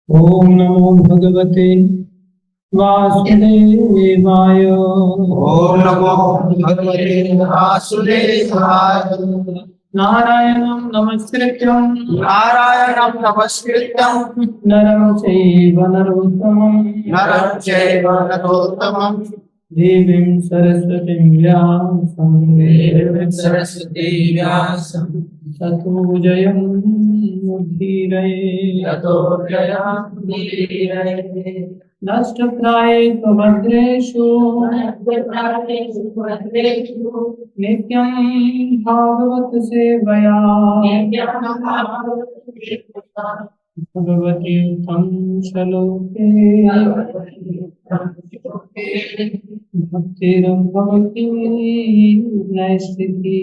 ओम नमो भगवते वासुदेवाय। ओम नमो भगवते वासुदेवाय। नारायणं नमस्कृत्यं नरं चैव नरोत्तमं देवीं सरस्वतीं व्यासं सरस्वती व्यासं ततो जयमुदीरये। नष्टप्रायेषु भद्रेषु नित्यं भागवत सेवया भगवती उत्तम श्लोके भक्तिर्भवती नैष्ठिकी।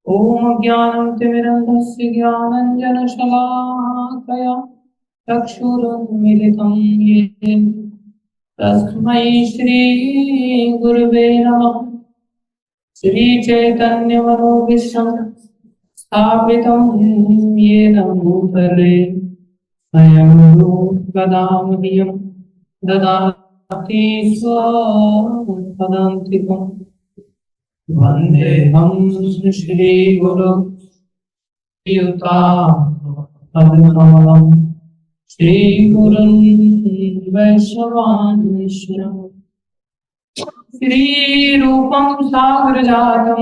ओम ज्ञानतिमिरन्धस्य ज्ञानाञ्जनशलाकया चक्षुरुन्मीलितं येन तस्मै श्रीगुरवे नमः। श्रीचैतन्यमनोभीष्टं स्थापितं येन भूतले स्वयं रूपकदामह्यं ददाति स्वपदान्तिकम्। वन्देऽहं श्रीगुरुं युतापदकमलं श्रीगुरुं वैष्णवांश्च श्रीरूपं सागरजातं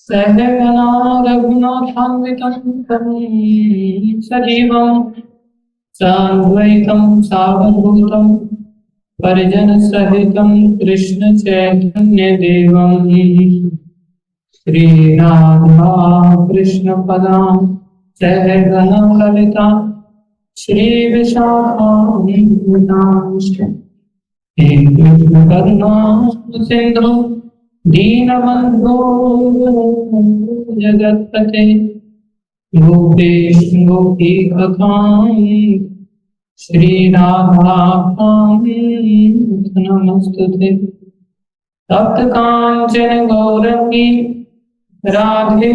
सहगना रघुनाथान्वितं तं सजीवं साद्वैतं सावधूतं परिजनसहितं कृष्ण चैतन्यदेवं श्रीराधा कृष्णपदां सहगना ललिता श्रीविशाखान्वितांश्च हे कृष्ण करुणा सिंधु दीनबंधो जगत्पते गोपेश गोपीककां श्री राधा नमस्तुते। तप्त कांचन गौरंगी राधे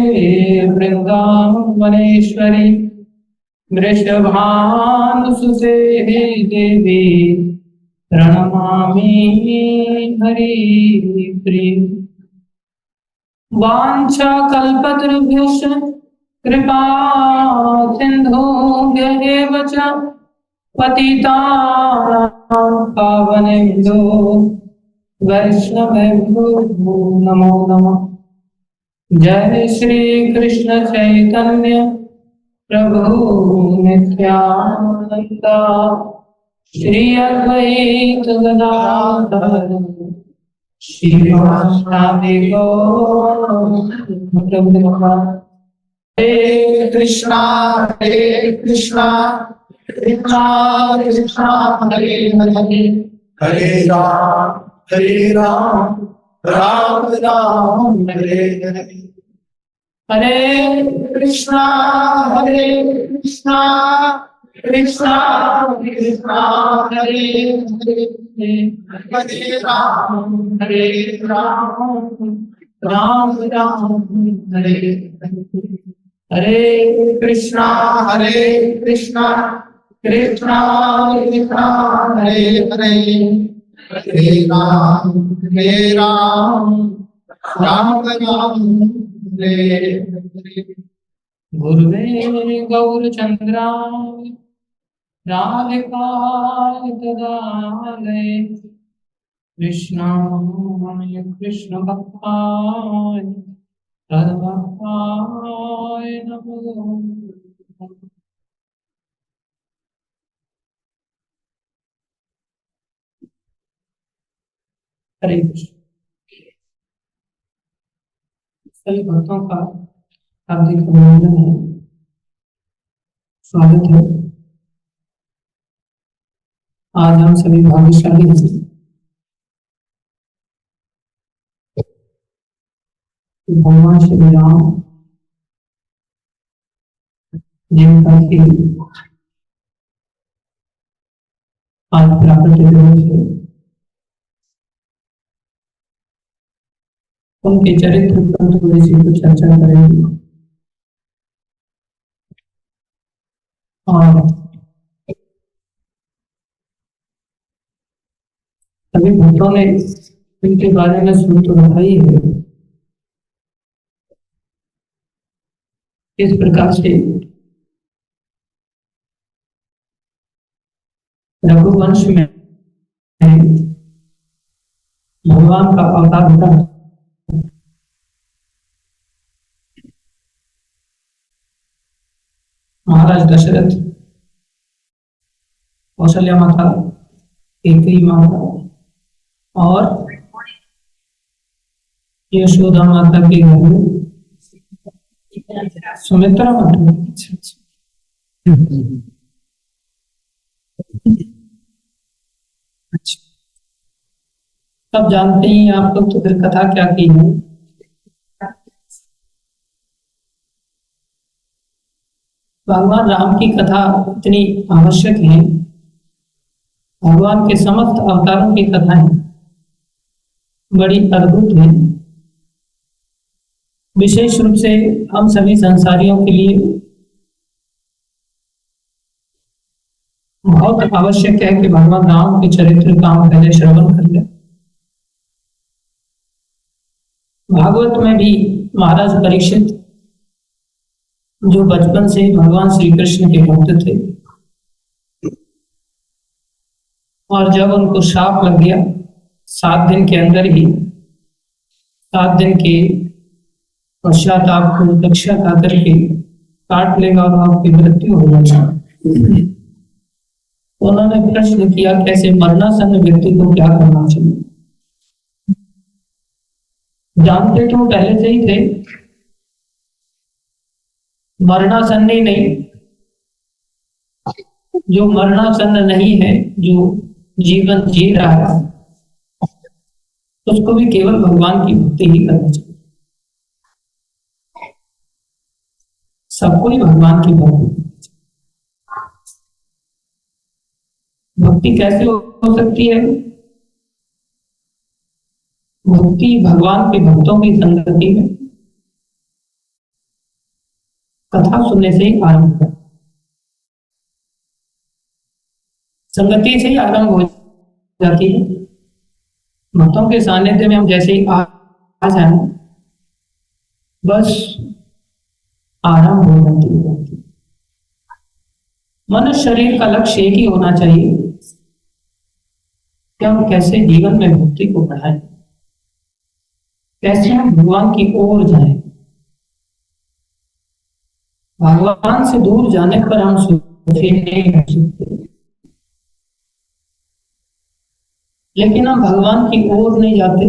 वृंदावनेश्वरी वृषभानुसुते देवी प्रणमामि हरिप्रिय। वाञ्छाकल्पतरुभ्यश्च कृपा सिन्धुभ्यः च पतितानां पावनेभ्यो वैष्णवेभ्यो नमो नमः। जय श्री कृष्ण चैतन्य प्रभु नित्यानंद श्री अद्वैत गदाधर श्रीवासादि गौर। हरे कृष्णा कृष्णा कृष्णा कृष्णा हरे हरे हरे राम राम राम हरे हरे। हरे कृष्णा कृष्णा कृष्णा हरे हरे हरे राम राम राम हरे हरे। हरे कृष्णा कृष्णा कृष्णा हरे हरे हरे राम राम राम हरे हरे। गुरुवे गौरचंद्राय राधिकाय तदालये कृष्णाय कृष्ण भक्ताय तद्भक्ताय नमो नमः। हरे कृष्ण। सभी भक्तों का हार्दिक अभिनंदन है, स्वागत है। आज हम सभी भाग्यशाली हैं कि भगवान श्री राम जिनका कि आज प्राकट्य दिवस है, उनके चरित्र पर थोड़ी सी कुछ चर्चा करेंगे। और सभी भक्तों ने इनके बारे में सुन तो रखा ही है। इस प्रकार से रघुवंश में भगवान का अवतार होता है। महाराज दशरथ, कौशल्या माता, कैकेयी माता और यशोदा माता के घर में सुमित्रा माता। अच्छा, सब जानते ही आप लोग, तो फिर कथा क्या की है। भगवान राम की कथा इतनी आवश्यक है। भगवान के समस्त अवतारों की कथाएं बड़ी अद्भुत है। विशेष रूप से हम सभी संसारियों के लिए बहुत आवश्यक है कि भगवान राम के चरित्र का हम पहले श्रवण कर लें। भागवत में भी महाराज परीक्षित, जो बचपन से भगवान श्री कृष्ण के भक्त थे, और जब उनको श्राप लग गया 7 दिन के अंदर ही, 7 दिन के पश्चात आपको दक्षा आकर के काट लेगा और आपकी मृत्यु हो जाएगी। उन्होंने प्रश्न किया, कैसे मरणासन्न व्यक्ति को क्या करना चाहिए। जानते तो पहले से ही थे, मरणासन्न ही नहीं, जो मरणासन्न नहीं है, जो जीवन जी रहा है, उसको भी केवल भगवान की भक्ति ही करनी चाहिए। सबको ही भगवान की भक्ति कैसे हो सकती है। भक्ति भगवान के भक्तों की संगति में, कथा सुनने से ही आरंभ है। संगति से ही आरंभ हो जाती है। भक्तों के सानिध्य में हम जैसे ही आ जाए, बस आरंभ हो जाती है। मनुष्य शरीर का लक्ष्य एक ही होना चाहिए कि हम कैसे जीवन में भक्ति को बढ़ाएं, कैसे हम भगवान की ओर जाएं। भगवान से दूर जाने पर हम सोचे नहीं कर सकते, लेकिन हम भगवान की ओर नहीं जाते,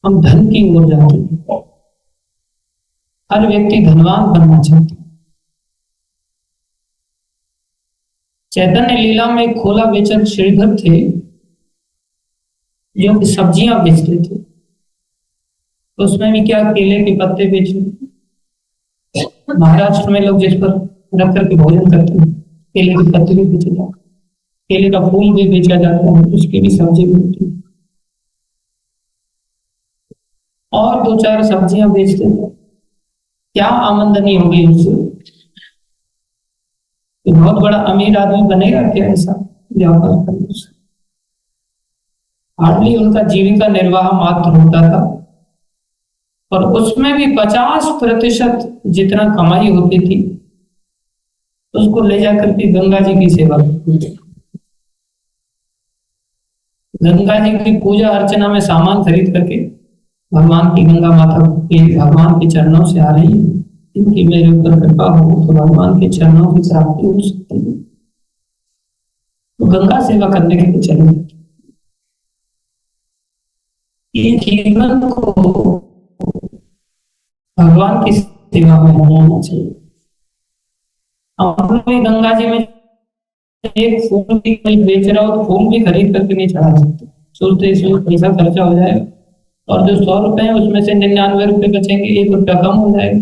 हम धन की ओर जाते हैं। हर व्यक्ति धनवान बनना चाहता है। चैतन्य लीला में खोला बेचक श्रीधर थे, जो सब्जियां बेचते थे। उसमें भी क्या, केले के पत्ते बेचे। महाराष्ट्र में लोग जिस पर रख करके भोजन करते हैं, केले के पत्ते भी बेचे जाते हैं, केले का फूल भी बेचा जाता है, उसकी भी सब्जी मिलती है, और 2-4 सब्जियां बेचते थे। क्या आमदनी होगी उससे? तो बहुत बड़ा अमीर आदमी बनेगा क्या ऐसा व्यापार करने से? हार्डली उनका जीविका निर्वाह मात्र होता था, और उसमें भी 50% जितना कमाई होती थी उसको ले जाकर के गंगा जी की सेवा करती थी। गंगा जी की पूजा अर्चना में सामान खरीद करके भगवान की, गंगा माता के भगवान के चरणों से आ रही है, इनकी मेरे ऊपर कृपा हो तो भगवान के चरणों की प्राप्ति हो सकती है। तो गंगा सेवा करने के लिए चले। ये जीवन को भगवान की सेवा में होना चाहिए। हम लोग गंगा जी में एक फूल भी कोई बेच रहा हो तो फूल भी खरीद करके नहीं चढ़ा सकते, सोचते इसमें पैसा खर्चा हो जाएगा, और जो 100 रुपए है उसमें से 99 रुपए बचेंगे, 1 रुपया कम हो जाएगा,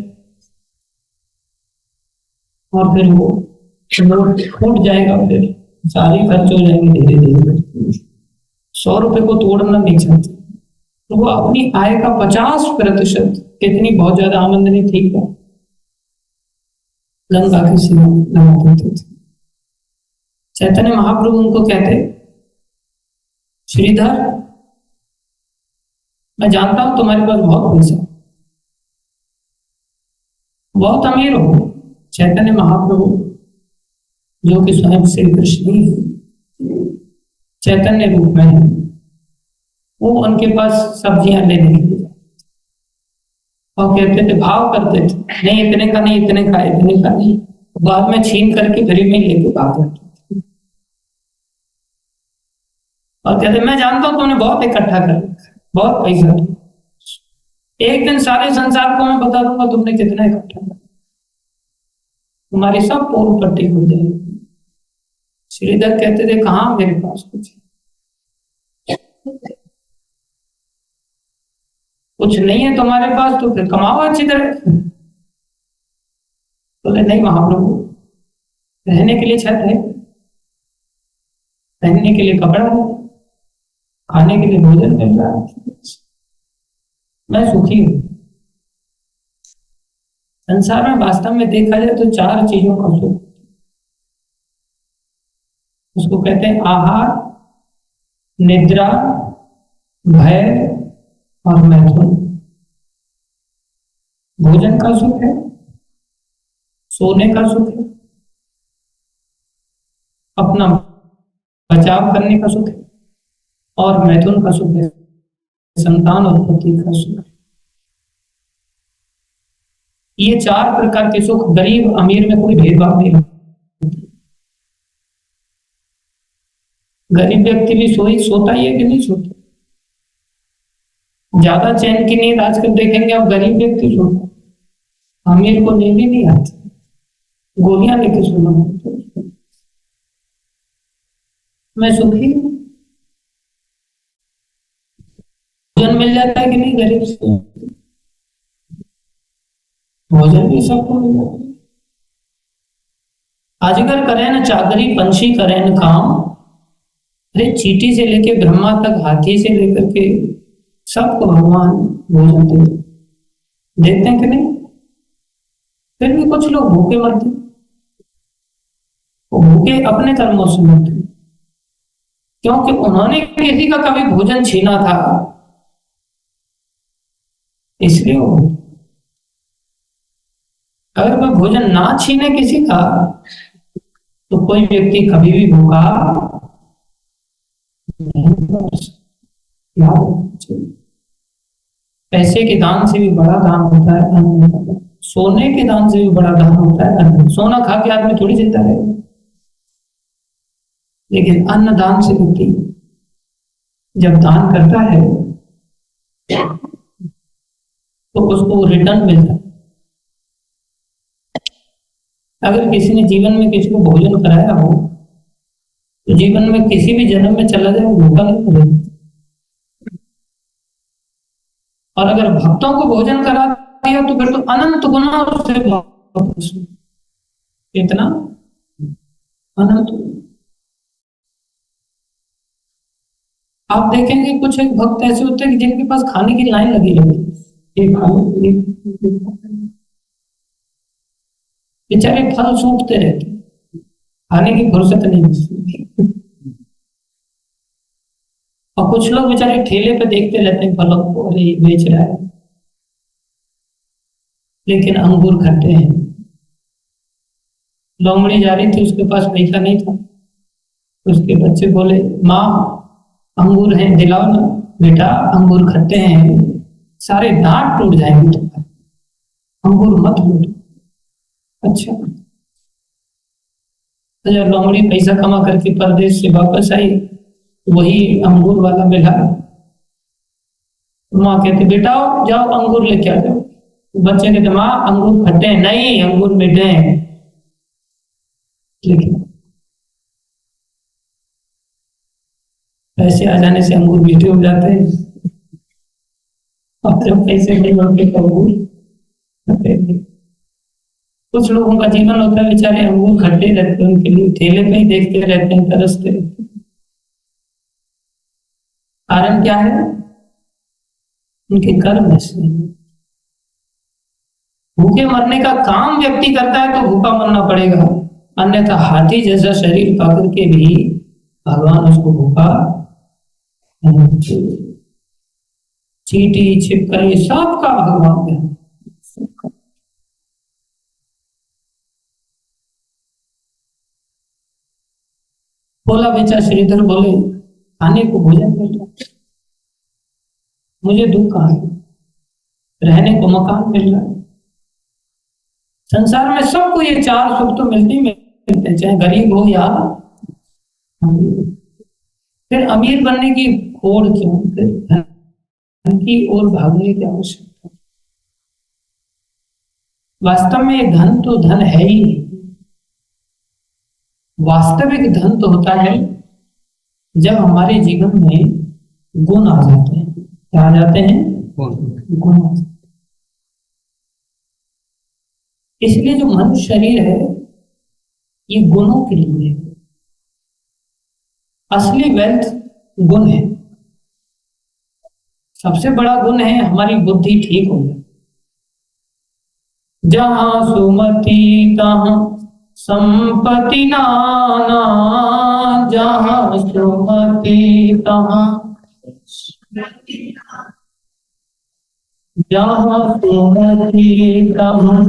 और फिर वो फूट जाएगा, फिर सारे खर्च हो जाएंगे धीरे धीरे। 100 रुपए को तोड़ना नहीं चाहते, तो वो अपनी आय का 50%, कितनी बहुत ज्यादा आमदनी, ठीक है, गंगा के सिवा लगा देते थे। चैतन्य महाप्रभु उनको कहते, श्रीधर मैं जानता हूं तुम्हारे पास बहुत पैसा, बहुत अमीर हो। चैतन्य महाप्रभु जो कि स्वयं श्री कृष्ण ही चैतन्य रूप में है, वो उनके पास सब्जियां लेने के लिए और कहते थे, भाव करते थे, नहीं इतने का नहीं, इतने का, इतने का नहीं, बाद में छीन करके गरीब में लेके भाग जाते थे और कहते मैं जानता हूं तुमने बहुत इकट्ठा कर रखा है, बहुत पैसा, एक दिन सारे संसार को मैं बता दूंगा तुमने कितना इकट्ठा किया, तुम्हारी सब पोल पट्टी हो जाएगी। श्रीधर कहते थे कहाँ मेरे पास कुछ नहीं है तुम्हारे पास, तो फिर कमाओ अच्छी तरह। बोले नहीं महाप्रभु, रहने के लिए छत है, पहनने के लिए कपड़ा है, खाने के लिए भोजन मिल रहा है, मैं सुखी हूं। संसार में वास्तव में देखा जाए तो चार चीजों का सुख, उसको कहते हैं आहार, निद्रा, भय और मैथुन। भोजन का सुख है, सोने का सुख है, अपना बचाव करने का सुख है, और मैथुन का सुख है, संतान उत्पत्ति का सुख। ये चार प्रकार के सुख गरीब अमीर में कोई भेदभाव नहीं होता। गरीब व्यक्ति भी सोता ही है कि नहीं सोता, ज्यादा चैन की नींद आजकल देखेंगे आप गरीब व्यक्ति सोता, अमीर को नींद ही नहीं आती, गोलियां लेके सोना पड़ता। मैं सुखी हूं, भोजन मिल जाता है कि नहीं गरीब से, भोजन भी सबको मिल जाता है। अजगर करे न चाकरी, पंछी करे न काम, अरे चींटी से लेके ब्रह्मा तक, हाथी से लेकर के सबको भगवान भोजन देते हैं कि नहीं। फिर भी कुछ लोग भूखे मरते, वो भूखे अपने कर्मों से मरते, क्योंकि उन्होंने किसी का कभी भोजन छीना था, इसलिए वो। अगर कोई भोजन ना छीने किसी का, तो कोई व्यक्ति कभी भी भूखा नहीं। पैसे के दान से भी बड़ा दान होता है अन्न का, सोने के दान से भी बड़ा दान होता है अन्न। सोना खा के आदमी थोड़ी जिंदा रहेगा, लेकिन अन्न दान से व्यक्ति जब दान करता है तो उसको रिटर्न मिलता है। अगर किसी ने जीवन में किसी को भोजन कराया हो, तो जीवन में किसी भी जन्म में चला जाए भूखा नहीं मरेगा। और अगर भक्तों को भोजन करा दिया तो फिर तो अनंत गुना उससे इतना अनंत। आप देखेंगे कुछ एक भक्त ऐसे होते हैं कि जिनके पास खाने की लाइन लगी रहती है, बेचारे फल सूखते रहते, खाने की फुर्सत नहीं मिलती। और कुछ लोग बेचारे ठेले पे देखते रहते हैं फलों को, अरे ये बेच रहा है, लेकिन अंगूर खट्टे हैं। लोमड़ी जा रही थी, उसके पास पैसा नहीं था, उसके बच्चे बोले माँ अंगूर हैं दिलाओ ना। बेटा अंगूर खट्टे हैं, सारे दांत टूट जाएंगे तुम्हारे, अंगूर मत लूटो। अच्छा, तो जब लोमड़ी पैसा कमा करके परदेश से वापस आई, वही अंगूर वाला मिला। माँ कहती बेटा जाओ अंगूर लेके आ जाओ। बच्चे कहते माँ अंगूर खट्टे हैं। नहीं, अंगूर मीठे हैं। लेकिन पैसे आ जाने से अंगूर मीठे हो जाते हैं, और जब पैसे नहीं होते तो अंगूर खट्टे हैं। कुछ लोगों का जीवन होता है बेचारे अंगूर खट्टे रहते हैं, उनके लिए ठेले पे ही देखते रहते हैं, तरसते रहते हैं। कारण क्या है? उनके कर्म ऐसे हैं। भूखे मरने का काम व्यक्ति करता है तो भूखा मरना पड़ेगा, अन्यथा हाथी जैसा शरीर पाकर के भी भगवान उसको भूखा नहीं छोड़ेंगे। चींटी छिपकली सबका भगवान है। बोला बेचा श्रीधर बोले खाने को भोजन मिल रहा, मुझे दुख कहाँ है, रहने को मकान मिल रहा है। संसार में सबको ये चार सुख तो मिलते हैं, चाहे गरीब हो या अमीर। फिर अमीर बनने की होड़ क्यों, फिर धन की ओर भागने की आवश्यकता। वास्तव में धन तो धन है ही नहीं। वास्तविक धन तो होता है जब हमारे जीवन में गुण आ जाते हैं। क्या आ जाते हैं? गुण आ जाते हैं। इसलिए जो मनुष्य शरीर है ये गुणों के लिए है। असली वेल्थ गुण है। सबसे बड़ा गुण है हमारी बुद्धि ठीक हो जाए। जहां सुमति तहां संपत्ति नाना, जहां सुमति तहां, जहां सुमति तहां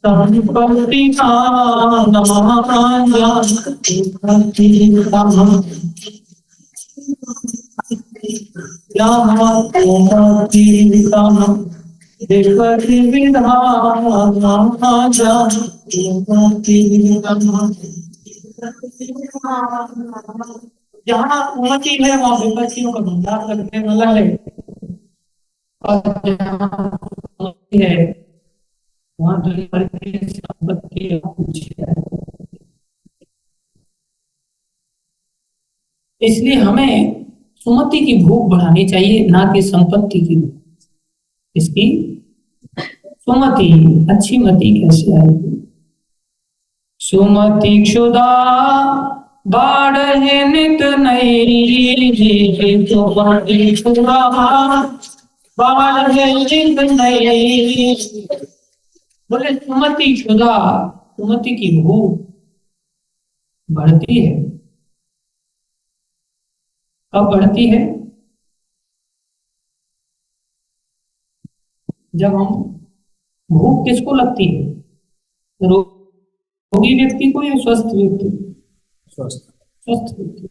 संपत्ति नाना, जहां सुमति तहां, जहां सुमति तहां विपत्ति विधाना, जहां जहाँ उन्नति है वहाँ विपत्तियों का भंडार करने वाला है, और जहाँ उन्नति है वहाँ दुनिया की संपत्ति कुछ है। इसलिए हमें सुमति की भूख बढ़ानी चाहिए, ना कि संपत्ति की। इसकी सुमति, अच्छी मति कैसे आएगी? सुमति क्षुधा बाढ़े नित नई, सुमति क्षुधा बाढ़े नित नई। बोले सुमति क्षुधा, सुमति की भूख बढ़ती है। कब बढ़ती है? जब हम, भूख किसको लगती है? रोगी व्यक्ति को या स्वस्थ व्यक्ति? स्वस्थ व्यक्ति।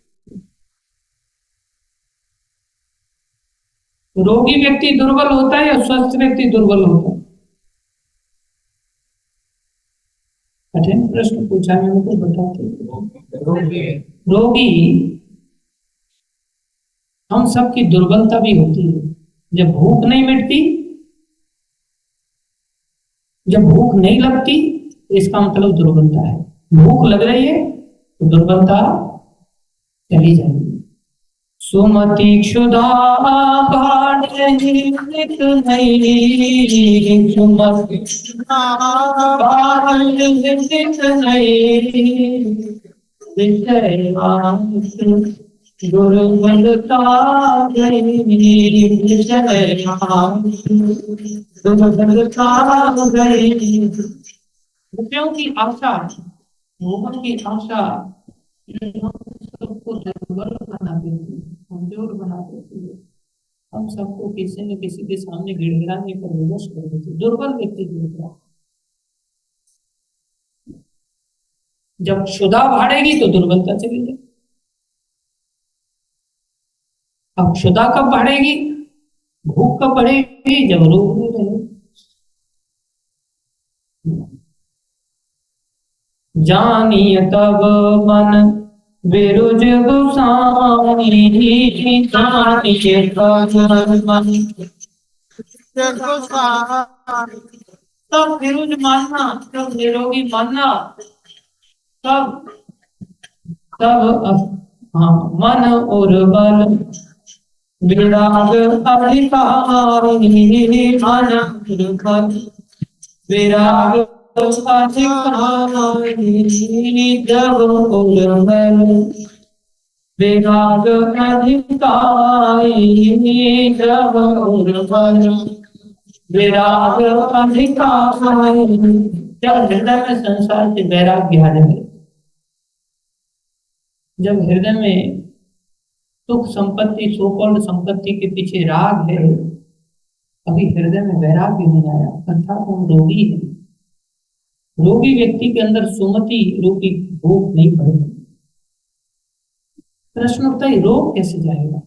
रोगी व्यक्ति दुर्बल होता है या स्वस्थ व्यक्ति दुर्बल होता है? कठिन प्रश्न पूछा मैंने, तो बताते। रोगी, हम सबकी दुर्बलता भी होती है। जब भूख नहीं मिटती, जब भूख नहीं लगती, इसका मतलब दुर्बलता है। भूख लग रही है तो दुर्बलता चली जाएगी। सुमति क्षुधा बाढ़े नित नई, सुमति क्षुधा बाढ़े नित नई, विषय दुर्बलता गई, विषय दुर्बलता गई। रुपयों की आशा, मोहन की आशा सबको दुर्बल बना देती है, कमजोर बना देती है। हम सबको किसी न किसी के सामने गिड़गिड़ाने पर विवश कर देती है। दुर्बल व्यक्ति गिड़गिड़ा। जब क्षुधा बढ़ेगी तो दुर्बलता चली जाएगी। अब क्षुधा कब बढ़ेगी? भूख कब बढ़ेगी? जब रोग नहीं रहेगा। जानिए तब मन बेरुज गुसाई, जानिए तब मन तब बेरुज मानना, तब निरोगी मानना, तब तब हाँ, मन और बल विराग अधिकारी, मन और बल विराग अधिकारी, जब और बल विराग अधिकारी, जब और बल विराग अधिकार। जब हृदय में संसार से वैराग्य आ जाए, जब हृदय में सुख संपत्ति सोकौल संपत्ति के पीछे राग है, अभी हृदय में वैराग्य नहीं आया, अर्थात हम रोगी है। रोगी व्यक्ति के अंदर सुमति रूपी भूख नहीं पड़ेगी। प्रश्न उठता है, रोग कैसे जाएगा?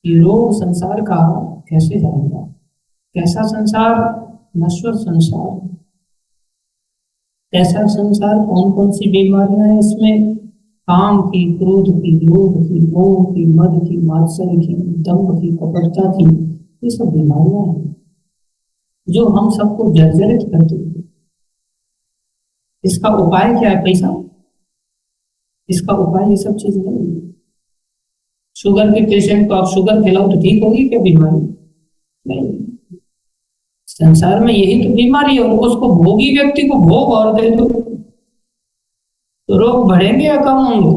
ये रोग संसार का कैसे जाएगा? कैसा संसार? नश्वर संसार। ऐसा संसार, कौन कौन सी बीमारियां हैं इसमें? काम की, क्रोध की, लोभ की, मोह की, मद की, मात्सर्य की, दंभ की, कपटता की, ये सब बीमारियां हैं जो हम सबको जर्जरित करती है। इसका उपाय क्या है? पैसा? इसका उपाय ये सब चीज नहीं है। शुगर के पेशेंट को आप शुगर खिलाओ तो ठीक होगी क्या बीमारी? नहीं। संसार में यही तो बीमारी है, और उसको भोगी व्यक्ति को भोग और दे दो तो रोग बढ़ेंगे या कम होंगे?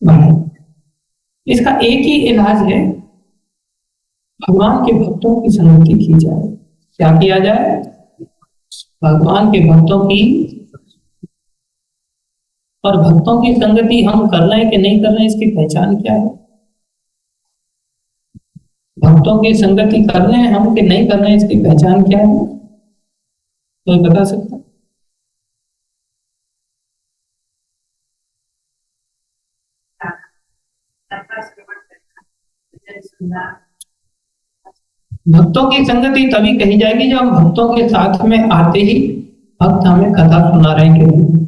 बढ़ेंगे। इसका एक ही इलाज है, भगवान के भक्तों की संगति की जाए। क्या किया जाए? भगवान के भक्तों की, और भक्तों की संगति हम कर रहे हैं कि नहीं कर रहे हैं, इसकी पहचान क्या है? भक्तों की संगति कर रहे हैं हम कि नहीं कर रहे हैं, इसकी पहचान क्या है? कोई बता सकता? भक्तों की संगति तभी कही जाएगी जब हम भक्तों के साथ में आते ही भक्त हमें कथा सुना रहे हैं कि नहीं।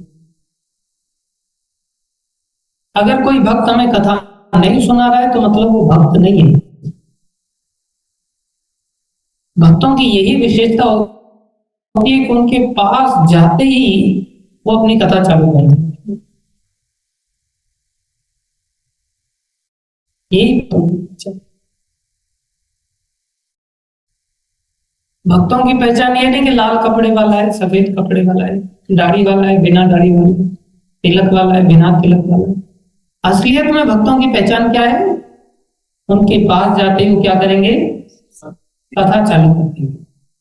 अगर कोई भक्त हमें कथा नहीं सुना रहा है तो मतलब वो भक्त नहीं है। भक्तों की यही विशेषता होती है कि उनके पास जाते ही वो अपनी कथा चालू कर देते। यही भक्तों की पहचान ये नहीं कि लाल कपड़े वाला है, सफेद कपड़े वाला है, दाढ़ी वाला है, बिना दाढ़ी वाला है, तिलक वाला है, बिना तिलक वाला है। असलियत में भक्तों की पहचान क्या है? उनके पास जाते ही क्या करेंगे? कथा चालू कर देंगे।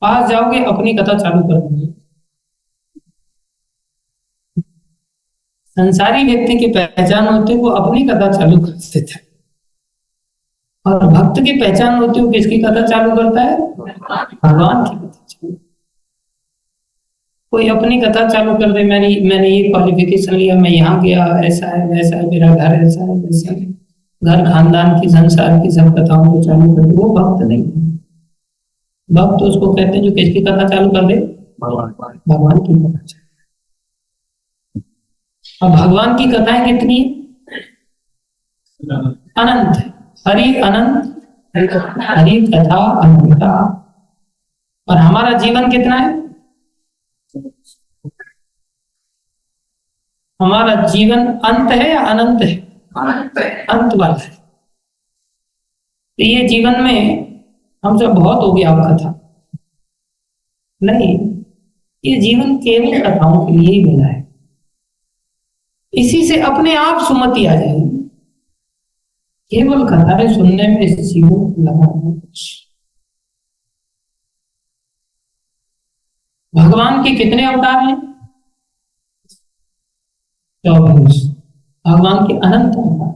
पास जाओगे अपनी कथा चालू कर देंगे। संसारी व्यक्ति की पहचान होती है वो अपनी कथा चालू कर देता है, और भक्त की पहचान होती है किसकी कथा चालू करता है? भगवान की कथा चालू। कोई अपनी कथा चालू कर दे, मैंने ये क्वालिफिकेशन लिया, मैं यहाँ गया, ऐसा है वैसा है, मेरा घर ऐसा है वैसा है, घर खानदान की संसार की सब कथाओं को चालू कर दे, वो भक्त नहीं है। भक्त उसको कहते हैं जो किसकी कथा चालू कर दे? भगवान की कथा चालू। और भगवान की कथाएं कितनी? अनंत है। हरि अनंत, हरि कथा अनंता। और हमारा जीवन कितना है? हमारा जीवन अंत है या अनंत है? अंत वाला है। तो ये जीवन में हमसे बहुत हो गया अब कथा नहीं, ये जीवन केवल कथाओं के लिए ही मिला है। इसी से अपने आप सुमति आ जाएगी। केवल कथाएं सुनने में इस जीवन को लगा कुछ। भगवान के कितने अवतार हैं? 24। भगवान के अनंत अवतार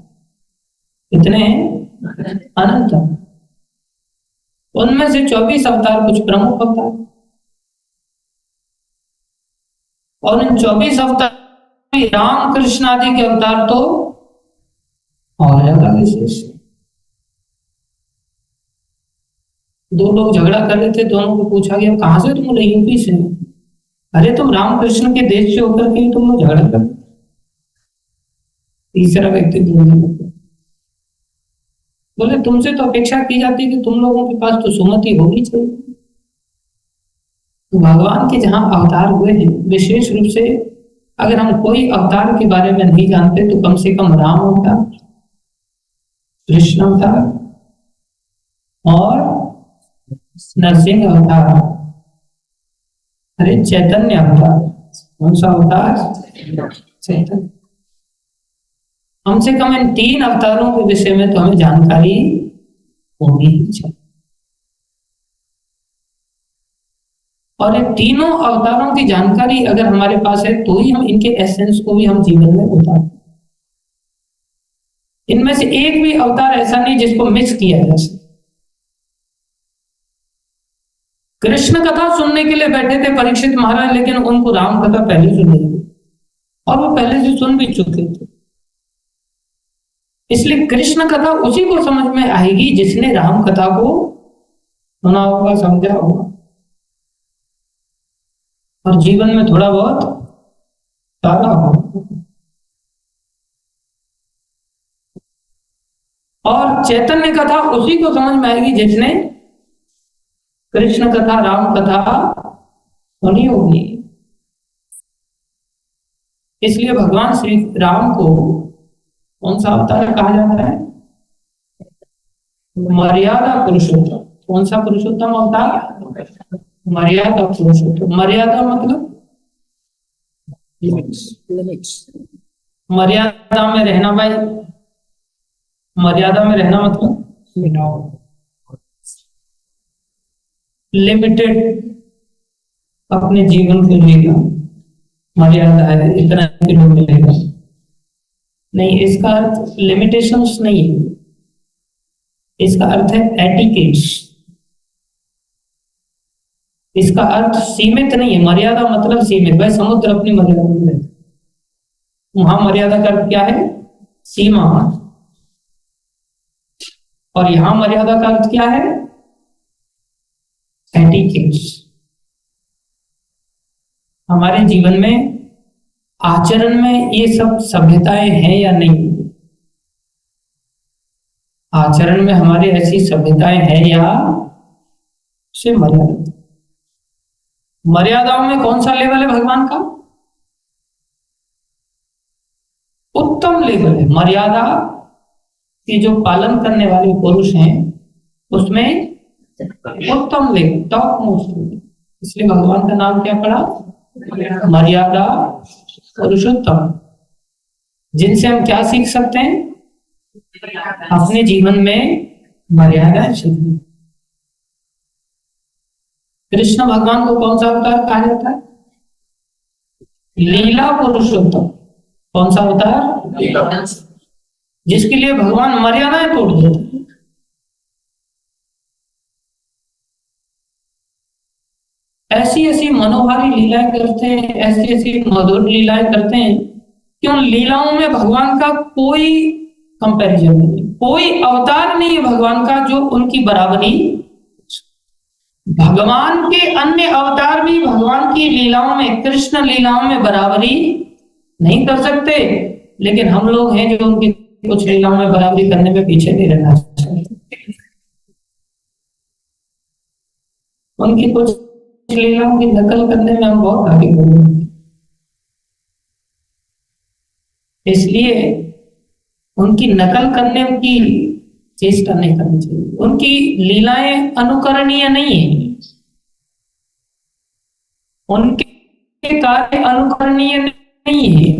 कितने हैं? अनंत। उनमें से 24 अवतार कुछ प्रमुख अवतार, और इन 24 अवतार राम कृष्ण आदि के अवतार तो और ज्यादा विशेष। दो लोग झगड़ा कर रहे थे, दोनों को पूछा गया कहां से? तुम? यूपी से। अरे तुम राम कृष्ण के देश से होकर के तुम लोग झगड़ा कर। तीसरा व्यक्ति बोले तुमसे तो अपेक्षा की जाती है कि तुम लोगों के पास तो सुमति होनी चाहिए। तो भगवान के जहां अवतार हुए हैं, विशेष रूप से अगर हम कोई अवतार के बारे में नहीं जानते तो कम से कम राम अवतार, कृष्ण अवतार और नरसिंह अवतार, अरे चैतन्य अवतार। कौन सा अवतार? चैतन्य। कम से कम इन 3 अवतारों के विषय में तो हमें जानकारी होनी ही चाहिए। और ये तीनों अवतारों की जानकारी अगर हमारे पास है तो ही हम इनके एसेंस को भी हम जीवन में उतार। इनमें से एक भी अवतार ऐसा नहीं जिसको मिस किया जा सके। कृष्ण कथा सुनने के लिए बैठे थे परीक्षित महाराज, लेकिन उनको राम कथा पहले सुननी थी और वो पहले से सुन भी चुके थे। इसलिए कृष्ण कथा उसी को समझ में आएगी जिसने राम कथा को सुना होगा, समझा होगा और जीवन में थोड़ा बहुत डाला होगा। और चैतन्य कथा उसी को समझ में आएगी जिसने कृष्ण कथा, राम कथा सुनी होगी। इसलिए भगवान श्री राम को कौन सा अवतार कहा जाता है? मर्यादा पुरुषोत्तम। कौन सा पुरुषोत्तम अवतार? मर्यादा पुरुषोत्तम। मर्यादा मतलब मर्यादा में रहना भाई। मर्यादा में रहना मतलब लिमिटेड अपने जीवन को जीना। मर्यादा है, इतना किलो मिलेगा नहीं, इसका अर्थ लिमिटेशंस नहीं है, इसका अर्थ है एटिकेट्स। इसका अर्थ सीमित नहीं है। मर्यादा मतलब सीमित। भाई समुद्र अपनी मर्यादा में रहता है, वहां मर्यादा का अर्थ क्या है? सीमा। और यहां मर्यादा का अर्थ क्या है? एटिकेट्स। हमारे जीवन में आचरण में ये सब सभ्यताएं हैं या नहीं? आचरण में हमारे ऐसी सभ्यताएं हैं या से मर्यादा? मर्यादाओं में कौन सा लेवल है भगवान का? उत्तम लेवल है। मर्यादा के जो पालन करने वाले पुरुष हैं उसमें उत्तम लेवल, टॉप मोस्ट लेवल। इसलिए भगवान का नाम क्या पड़ा? मर्यादा पुरुषोत्तम। जिनसे हम क्या सीख सकते हैं? अपने जीवन में मर्यादा सीखनी। कृष्ण भगवान को कौन सा अवतार कहा जाता है? लीला पुरुषोत्तम। कौन सा अवतार? जिसके लिए भगवान मर्यादाएं तोड़ देते हैं। ऐसी ऐसी मनोहारी लीलाएं करते हैं, ऐसी ऐसी मधुर लीलाएं करते हैं कि उन लीलाओं में भगवान का कोई कंपैरिजन नहीं, कोई अवतार नहीं है भगवान का जो उनकी बराबरी। भगवान के अन्य अवतार भी भगवान की लीलाओं में, कृष्ण लीलाओं में बराबरी नहीं कर सकते, लेकिन हम लोग हैं जो उनकी कुछ लीलाओं में बराबरी करने में पीछे नहीं रहना चाहते। उनकी कुछ लीलाओं की नकल करने में हम बहुत आगे बढ़ गए। इसलिए उनकी नकल करने की चेष्टा नहीं करनी चाहिए। उनकी लीलाएं अनुकरणीय नहीं है, उनके कार्य अनुकरणीय नहीं है,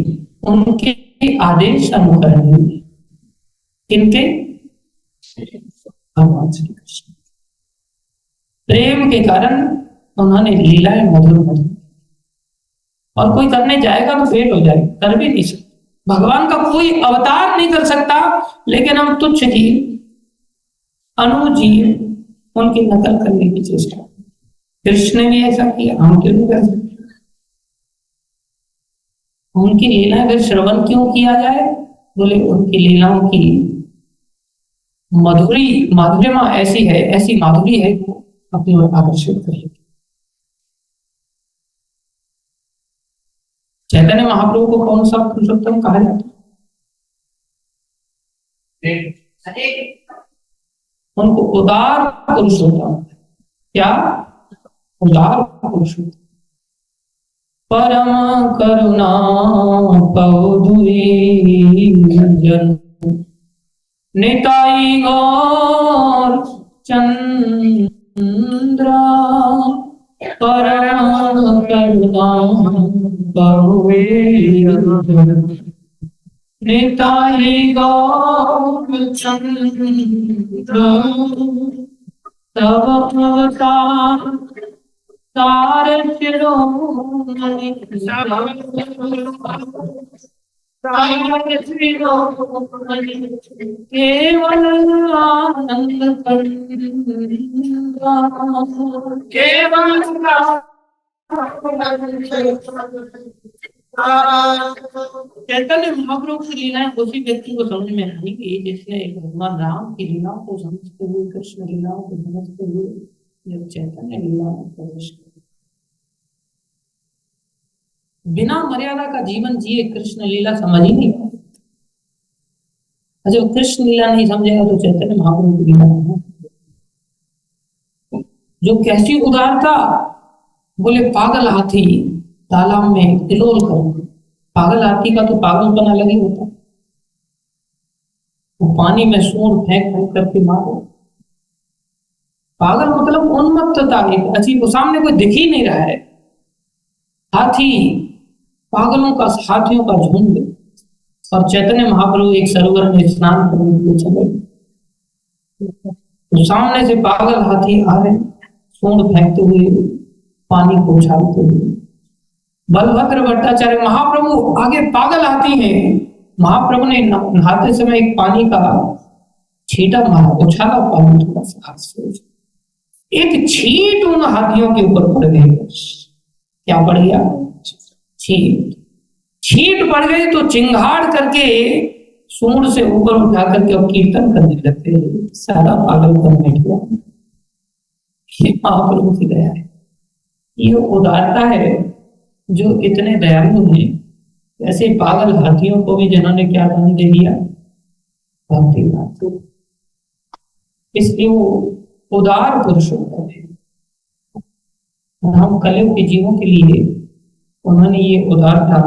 उनके आदेश अनुकरणीय है। किनके? भगवान श्री कृष्ण। प्रेम के कारण उन्होंने लीलाएं मधुर मधुर, और कोई करने जाएगा तो फेल हो जाएगा, कर भी नहीं सकता। भगवान का कोई अवतार नहीं कर सकता, लेकिन हम तुच्छ जीव, अनुजीव उनकी नकल करने की चेष्टा। कृष्ण ने भी ऐसा किया, हम क्यों नहीं कर सकते? उनकी लीला अगर श्रवण क्यों किया जाए? बोले उनकी लीलाओं की मधुरी, माधुर्यमा ऐसी है, ऐसी माधुरी है वो अपनी ओर आकर्षित कर लेती। चैतन्य महाप्रभु को कौन सा पुरुषोत्तम कहा जाता है? उनको उदार पुरुषोत्तम। क्या? उदार पुरुषोत्तम। परम करुणा पौधुरी जन निताई गौर चंद्रा। परम करुणा पौधुरी निताई गौर चंद्रा। तव अवतार सारे शिरोमणि सारे शिरोमणि केवल आनंद कंदा केवल चैतन्य महाप्रभु की लीलाएं उसी व्यक्ति को समझ में आएगी जिसने भगवान राम की लीलाओं को समझते हुए, कृष्ण लीलाओं को समझते हुए जब चैतन्य लीला में प्रवेश किया। बिना मर्यादा का जीवन जिए कृष्ण लीला समझ ही नहीं पाए। जब कृष्ण लीला नहीं समझेगा तो चैतन्य महाप्रभु की लीला नहीं। जो कैसी उदारता, बोले पागल हाथी तालाब में तिलोल कर, पागल हाथी का तो पागलपन अलग ही होता है। वो पानी में सूंड फेंक फेंक करके मारो। पागल मतलब उन्मत्तता, एक अजीब, सामने कोई दिख ही नहीं रहा है। हाथी, पागलों का, हाथियों का झुंड। और चैतन्य महाप्रभु एक सरोवर में स्नान करने के लिए चले, तो सामने से पागल हाथी आ रहे, सूंड फेंकते हुए, पानी को उछालते हुए। बलभद्र भट्टाचार्य, महाप्रभु आगे पागल हाथी है। महाप्रभु ने नहाते समय एक पानी का छींटा मारा, उछाला पानी थोड़ा सा हाथ से, एक छींट उन हाथियों के ऊपर पड़ गई। क्या पड़ गया? छींट। छींट पड़ गई तो चिंगाड़ करके सूंड से ऊपर उठा करके अब कीर्तन करने लगते, सारा पागलपन मिट गया। ये महाप्रभु की दया है, ये उदारता है जो इतने दयालु हैं। ऐसे पागल हाथियों को भी जिन्होंने क्या दान दे दिया? भक्ति। इसलिए वो उदार पुरुषोत्तम है। हम कलयुग के जीवों के लिए उन्होंने ये उदारता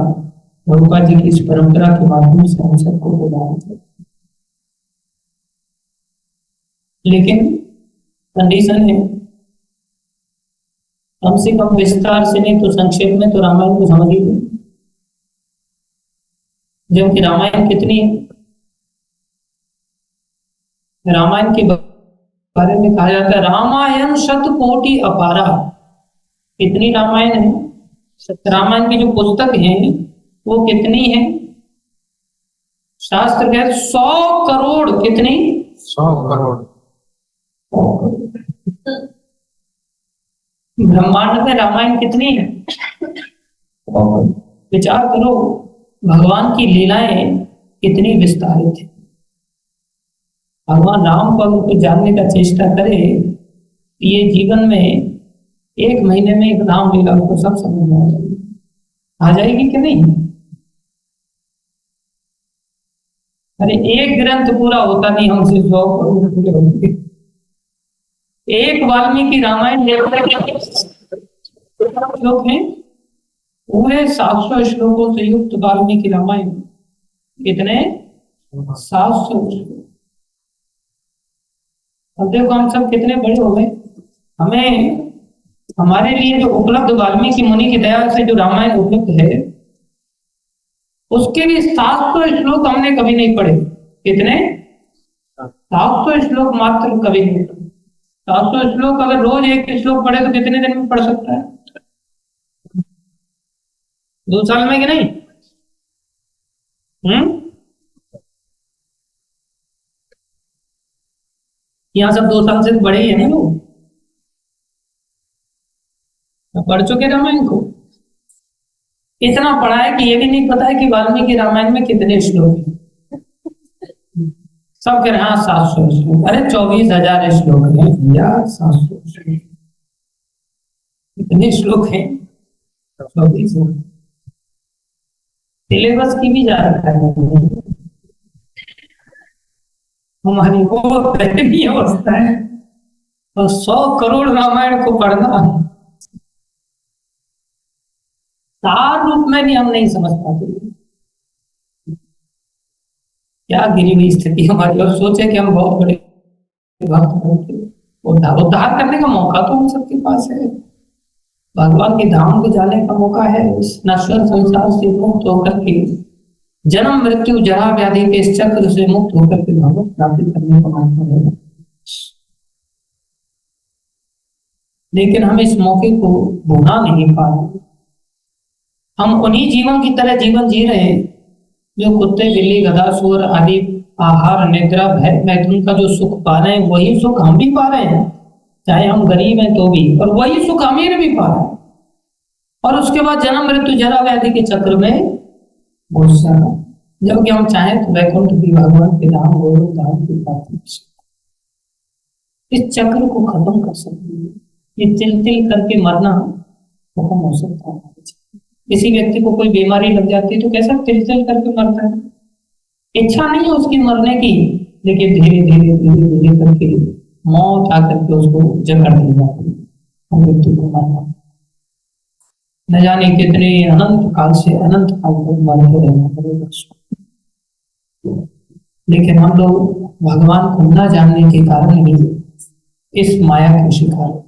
प्रभुपाद जी की इस परंपरा के माध्यम से हम सबको प्रदान किया। लेकिन कंडीशन है, कम से कम विस्तार से नहीं तो संक्षेप में तो रामायण को समझ ही लो। जबकि रामायण कितनी है? रामायण के बारे में कहा जाता है रामायण शतकोटि अपारा। कितनी रामायण है? रामायण की जो पुस्तक है वो कितनी है? शास्त्र कहते 100 करोड़। कितनी? 100 करोड़। ब्रह्मांड में रामायण कितनी है? विचार करो, भगवान की लीलाएं कितनी विस्तारित है। भगवान राम को अगर कोई जानने का चेष्टा करे, ये जीवन में 1 महीने में एक राम लीला को सब समझ में आ जाएगी कि नहीं? अरे एक ग्रंथ पूरा होता नहीं हमसे 100 करोड़ पूरे होंगे। एक वाल्मीकि रामायण श्लोक है, पूरे 700 श्लोकों से युक्त वाल्मीकि रामायण। कितने? 700 श्लोक। अब देखो हम सब कितने बड़े हो गए। हमें, हमारे लिए जो उपलब्ध वाल्मीकि मुनि की दया से जो रामायण उपलब्ध है, उसके भी 700 श्लोक हमने कभी नहीं पढ़े। कितने? 700 श्लोक मात्र कभी नहीं पढ़े। 700 श्लोक अगर रोज एक श्लोक पढ़े तो कितने दिन में पढ़ सकता है? 2 साल में कि नहीं? यहाँ सब 2 साल से बड़े ही है ना लोग, पढ़ चुके रामायण को। इतना पढ़ा है कि ये भी नहीं पता है कि वाल्मीकि रामायण में कितने श्लोक हैं। सब कह रहे हाँ 700 श्लोक। अरे 24,000 श्लोक हैं यार, 700 श्लोक कितने श्लोक हैं? 24। सिलेबस की भी जा रखा है हमारी, वो दयनीय अवस्था है। और 100 करोड़ रामायण को पढ़ना सार रूप में भी हम नहीं समझ पाते। क्या गिरी हुई स्थिति हमारी। और सोचे कि हम बहुत बड़े भक्त होंगे, उद्धार करने का मौका तो हम सबके पास है। भगवान के धाम को जाने का मौका है। इस नश्वर संसार से मुक्त होकर के, जन्म मृत्यु जरा व्याधि के इस चक्र से मुक्त होकर के भगवत प्राप्ति करने का मौका है। लेकिन हम इस मौके को भुना नहीं पा रहे। हम उन्हीं जीवों की तरह जीवन जी रहे हैं जो कुत्ते, बिल्ली, गधा, सुअर आदि आहार, निद्रा, भय, मैथुन का जो सुख पा रहे हैं वही सुख हम भी पा रहे हैं, चाहे हम गरीब हैं तो भी, और वही सुख अमीर भी पा रहे हैं। और उसके बाद जन्म, मृत्यु, जरा, व्याधि के चक्र में घुस जाना, जबकि हम चाहें तो वैकुंठ भी, भगवान के धाम, गोलोक धाम की प्राप्ति कर सकते। इस चक्र को खत्म कर सकते हैं। ये तिल तिल करके मरना खत्म हो सकता है। किसी व्यक्ति को कोई बीमारी लग जाती है तो कैसा तिल तिल करके मरता है, इच्छा नहीं है उसकी मरने की, लेकिन धीरे धीरे धीरे धीरे करके मौत आकर के उसको जकड़ दी जाती है, व्यक्ति को मरना। न जाने कितने अनंत काल से अनंत काल तक मरते रहना पड़ेगा। लेकिन हम लोग भगवान को न जानने के कारण ही इस माया के शिकार।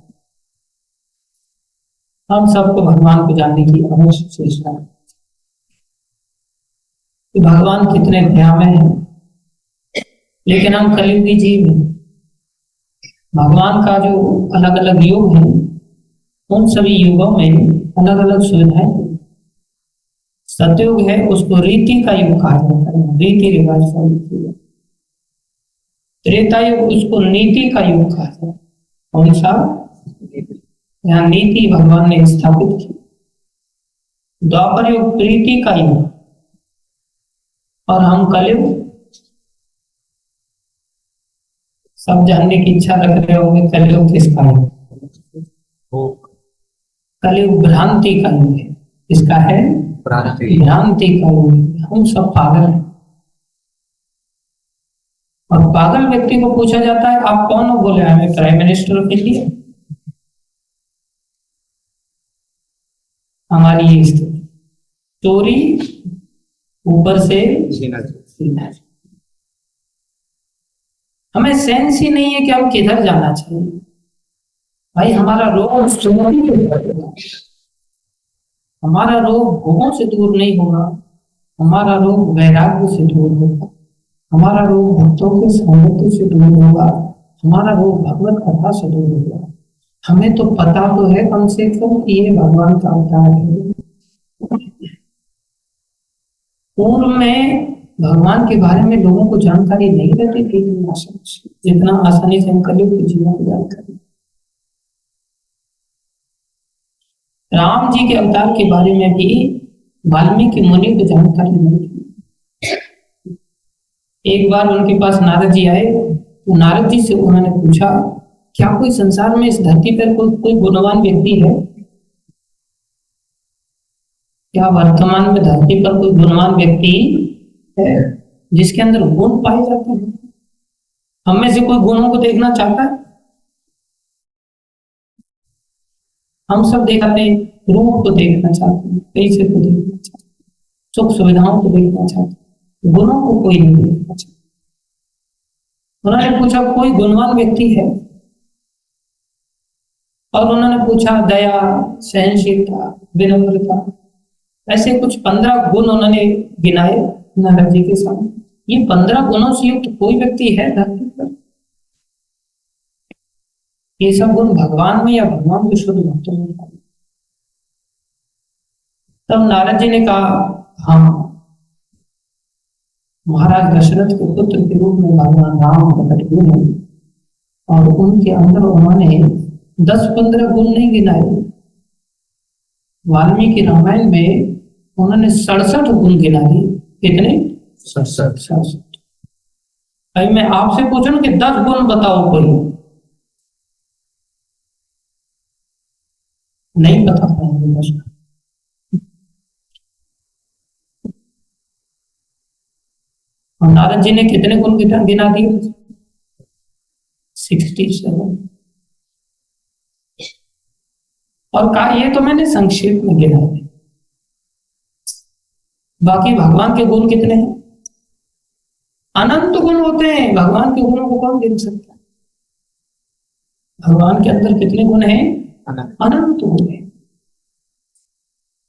हम सबको भगवान को जानने की अवश्य चेष्टा है कि भगवान कितने दया में है। लेकिन हम कलियुगी जीव हैं। भगवान का जो अलग अलग युग है, उन सभी युगों में अलग अलग सुविधाएं हैं। सतयुग है, उसको रीति का युग कहा जाता है, रीति रिवाज का युग। त्रेता युग उसको नीति का युग कहा जाता है, कौन सा? यहाँ नीति भगवान ने स्थापित की। द्वापर युग प्रीति का युग, और हम कलयुग। सब जानने की इच्छा रख रहे होंगे कलयुग किसका है? कलयुग भ्रांति का युग है। किसका है? भ्रांति का युग। हम सब पागल हैं। और पागल व्यक्ति को पूछा जाता है आप कौन हो? बोले I am prime minister of India. हमारी ये स्थिति, चोरी ऊपर से सीना। हमें सेंस ही नहीं है कि हम किधर जाना चाहिए। भाई हमारा रोग चोरी के, हमारा रोग भोगों से दूर नहीं होगा, हमारा रोग वैराग्य से दूर होगा, हमारा रोग भक्तों के संगति से दूर होगा, हमारा रोग भगवत कथा से दूर होगा। हमें तो पता तो है कम से कम कि ये भगवान का अवतार है। पूर्व में भगवान के बारे में लोगों को जानकारी नहीं रहती थी जितना आसानी से हम कलयुग के जीवन की जानकारी। राम जी के अवतार के बारे में भी वाल्मीकि मुनि को जानकारी नहीं थी। एक बार उनके पास नारद जी आए, तो नारद जी से उन्होंने पूछा क्या कोई संसार में इस धरती पर कोई गुणवान व्यक्ति है? क्या वर्तमान में धरती पर कोई गुणवान व्यक्ति है जिसके अंदर गुण पाए जाते हैं? हम में से कोई गुणों को देखना चाहता है? हम सब देखते हैं, रूप को देखना चाहते हैं, पैसे को देखना चाहते हैं, सुख सुविधाओं को देखना चाहते हैं, गुणों को कोई नहीं देखना चाहता। उन्होंने पूछा कोई गुणवान व्यक्ति है? और उन्होंने पूछा दया, सहनशीलता, विनम्रता, ऐसे कुछ 15 गुण उन्होंने गिनाए नारद जी के सामने। ये 15 गुणों से युक्त कोई व्यक्ति है धरती पर? ये सब गुण भगवान में या भगवान के शुद्ध भक्तों में? तब नारद जी ने कहा हाँ, महाराज दशरथ के पुत्र के रूप में भगवान राम प्रकट हुए हैं, और उनके अंदर उन्होंने 10-15 गुण नहीं गिनाए। वाल्मीकि रामायण में उन्होंने 67 गुण गिना दिए। कितने? 67। भाई मैं आपसे पूछूं कि 10 गुण बताओ, कोई नहीं बता पाएंगे। और नारद जी ने कितने गुण गिना दिए? 67। और कहा ये तो मैंने संक्षेप में गिना है, बाकी भगवान के गुण कितने हैं? अनंत गुण होते हैं। भगवान के गुणों को कौन गिन सकता है? भगवान के अंदर कितने गुण हैं? अनंत गुण हैं।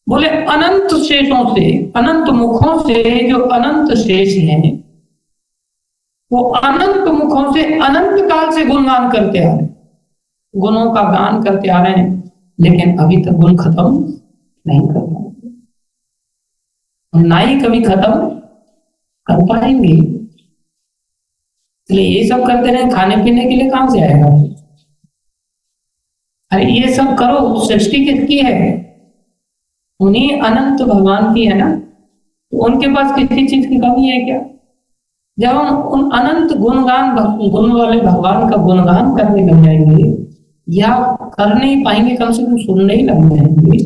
बोले अनंत शेषों से, अनंत मुखों से जो अनंत शेष हैं, वो अनंत मुखों से अनंत काल से गुणगान करते आ रहे। गुणों का गान करते आ रहे हैं, लेकिन अभी तक गुण खत्म नहीं कर पाए, ना ही कभी खत्म कर पाएंगे। इसलिए ये सब करते रहे, खाने पीने के लिए कहां से आएगा? अरे ये सब करो, सृष्टि किसकी है? उन्हीं अनंत भगवान की है ना, तो उनके पास किसी चीज की कमी है क्या? जब हम उन अनंत गुण वाले भगवान का गुणगान करने लग जाएंगे, या कर नहीं पाएंगे, कम से कम सुनने ही लग जाएंगे,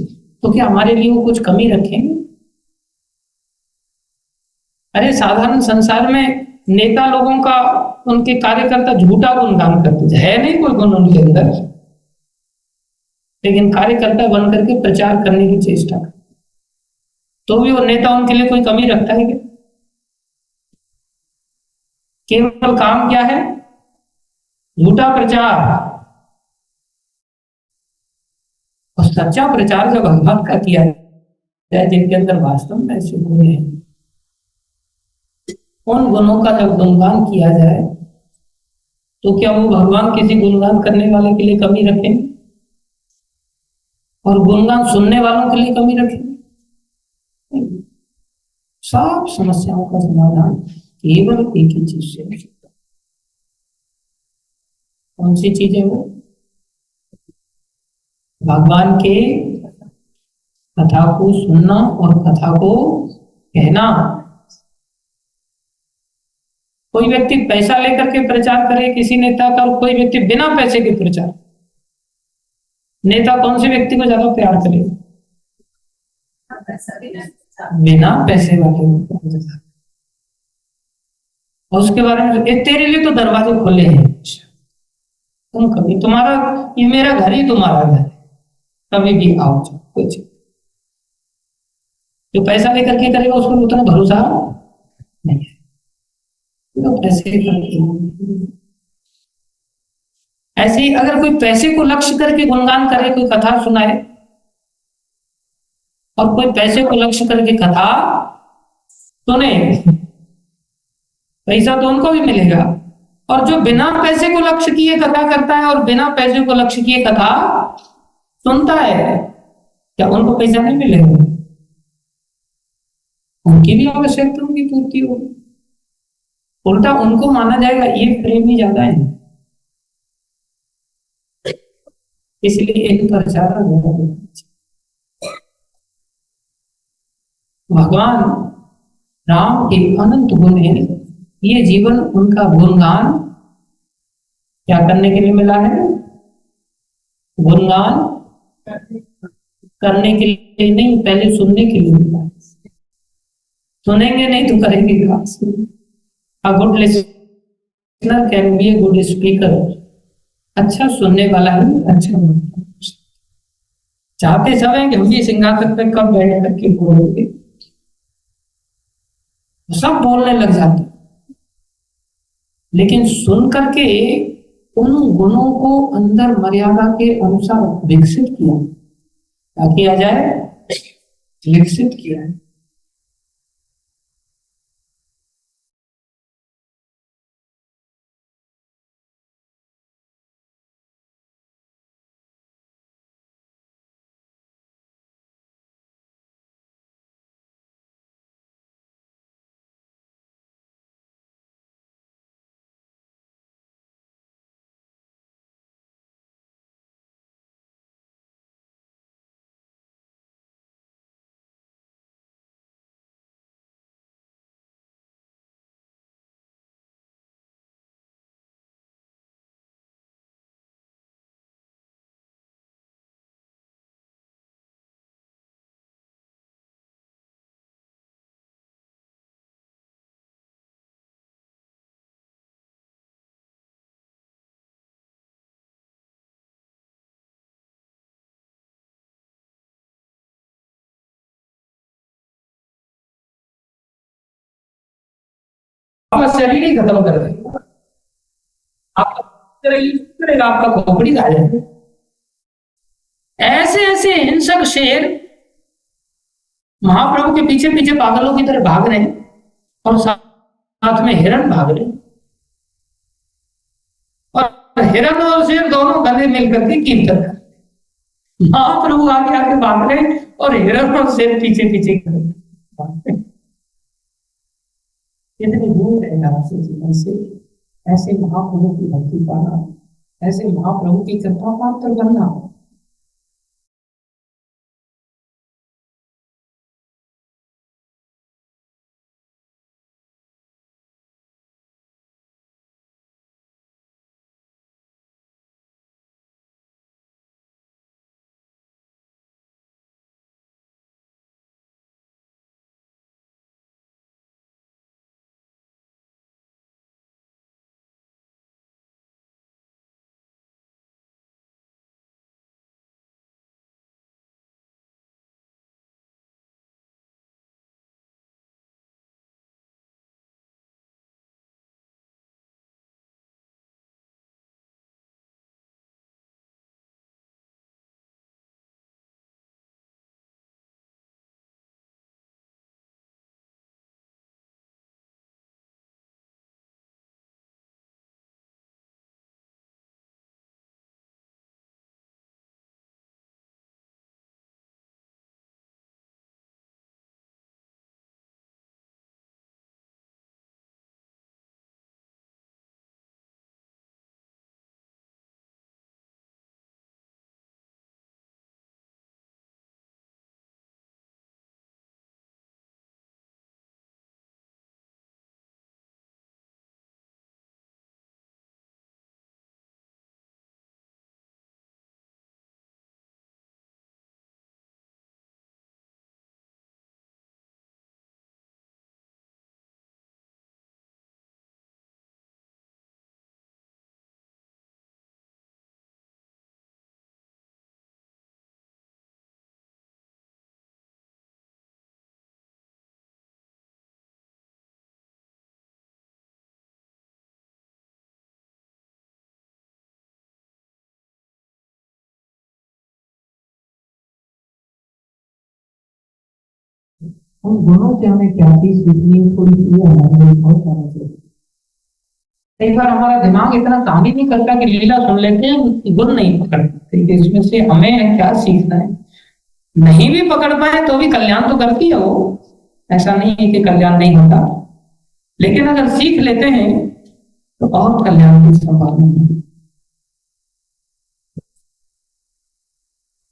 तो क्या हमारे लिए वो कुछ कमी रखेंगे? अरे साधारण संसार में नेता लोगों का, उनके कार्यकर्ता झूठा गुणगान करते है, नहीं कोई गुण उनके अंदर, लेकिन कार्यकर्ता बन करके प्रचार करने की चेष्टा करते, तो भी वो नेता उनके लिए कोई कमी रखता है क्या? केवल काम क्या है? झूठा प्रचार। और सच्चा प्रचार जब भगवान का किया जाए, जिनके अंदर वास्तव में ऐसे गुण हैं, उन गुणों का जब गुणगान किया जाए, तो क्या वो भगवान किसी गुणगान करने वाले के लिए कमी रखेंगे? और गुणगान सुनने वालों के लिए कमी रखेंगे? सब समस्याओं का समाधान केवल एक ही चीज से हो सकता है। कौन सी चीज है वो? भगवान के कथा को सुनना और कथा को कहना। कोई व्यक्ति पैसा लेकर के प्रचार करे किसी नेता का, और कोई व्यक्ति बिना पैसे के प्रचार। नेता कौन से व्यक्ति को ज्यादा प्यार करेगा? बिना पैसे वाले। और उसके बारे में तेरे लिए तो दरवाजे खुले हैं, तुम कभी, तुम्हारा ये मेरा घर ही तुम्हारा घर है, कभी भी आओ जाओ, कोई चीज। जो पैसा लेकर के करेगा उसको उतना भरोसा नहीं है, तो पैसे ऐसे ही अगर कोई पैसे को लक्ष्य करके गुणगान करे, कोई कथा सुनाए, और कोई पैसे को लक्ष्य करके कथा सुने, पैसा तो उनको भी मिलेगा। और जो बिना पैसे को लक्ष्य किए कथा करता है और बिना पैसे को लक्ष्य किए कथा सुनता है, क्या उनको पैसा नहीं मिलेगा? उनकी भी आवश्यकताओं की पूर्ति होगी। उल्टा उनको माना जाएगा ये प्रेमी ज्यादा है, इसलिए इन पर ज्यादा भगवान राम के अनंत गुण है। ये जीवन उनका गुणगान क्या करने के लिए मिला है? गुणगान करने के लिए नहीं, पहले सुनने के लिए मिला है। सुनेंगे नहीं तो करेंगे क्या? A good listener can be a good speaker। अच्छा सुनने वाला ही अच्छा बोलता है। चाहते सब हैं कि हम ये सिंहासन पे कब बैठ करके बोलेंगे, सब बोलने लग जाते, लेकिन सुन करके उन गुणों को अंदर मर्यादा के अनुसार विकसित किया। क्या किया जाए? विकसित किया है। आपका शरीर ही खत्म कर देगा, आपका खोपड़ी खा जाएगा। ऐसे ऐसे हिंसक शेर महाप्रभु के पीछे पीछे पागलों की तरह भाग रहे हैं, और साथ में हिरण भाग रहे हैं। और हिरण और शेर दोनों गले मिलकर के कीर्तन कर, महाप्रभु आगे आगे भाग रहे और हिरण और शेर पीछे पीछे कर रहे। कितनी दूर है आपसे जीवन से ऐसे महाप्रभु की भक्ति पाना, ऐसे महाप्रभु की कृपा पात्र बनना। उन गुणों से हमें क्या चीज सीखनी है, थोड़ी सी हमारे लिए बहुत सारा चाहिए। कई बार हमारा दिमाग इतना काम ही नहीं करता कि लीला सुन लेते हैं, गुण नहीं पकड़ते। इसमें से हमें क्या सीखना है, नहीं भी पकड़ पाए तो भी कल्याण तो करती है वो, ऐसा नहीं है कि कल्याण नहीं होता, लेकिन अगर सीख लेते हैं तो बहुत कल्याण की संभावना है।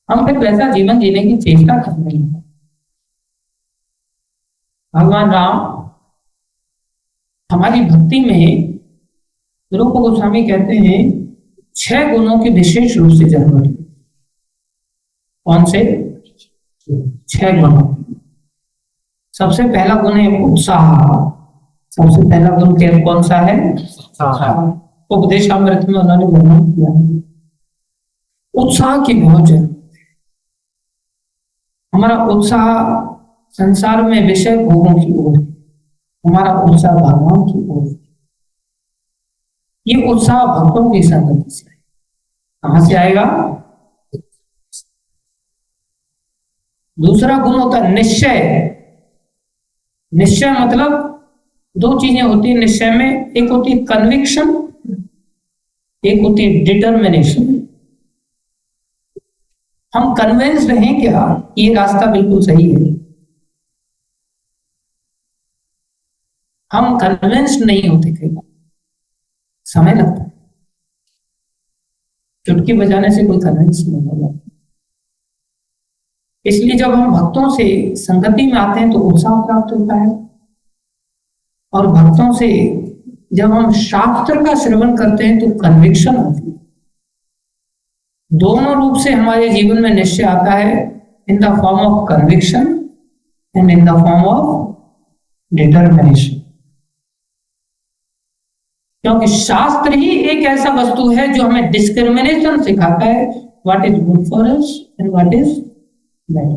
हम फिर वैसा जीवन जीने की चेष्टा कर रहे हैं। भगवान राम हमारी भक्ति में, रूप गोस्वामी कहते हैं 6 गुणों की विशेष रूप से जरूरत है। कौन से 6 गुण? सबसे पहला गुण है उत्साह। सबसे पहला गुण कौन सा है? उपदेशामृत में उन्होंने वर्णन किया है उत्साह की बहुत जरूरत। हमारा उत्साह संसार में विषय भोगों की ओर, हमारा उत्साह भगवान की ओर। ये उत्साह भक्तों की संगति से कहां से आएगा? दूसरा गुण होता है निश्चय। निश्चय मतलब 2 चीजें होती है निश्चय में, एक होती है कन्विक्शन, एक होती है डिटर्मिनेशन। हम कन्विंस्ड हैं क्या ये रास्ता बिल्कुल सही है? हम कन्विंस्ड नहीं होते, कई बार समय लगता है, चुटकी बजाने से कोई कन्विंस नहीं होगा। इसलिए जब हम भक्तों से संगति में आते हैं तो उत्साह प्राप्त होता है, और भक्तों से जब हम शास्त्र का श्रवण करते हैं तो कन्विक्शन आती है। दोनों रूप से हमारे जीवन में निश्चय आता है, in the form of conviction and in the form of determination. क्योंकि शास्त्र ही एक ऐसा वस्तु है जो हमें डिस्क्रिमिनेशन सिखाता है, what is good for us and what is bad,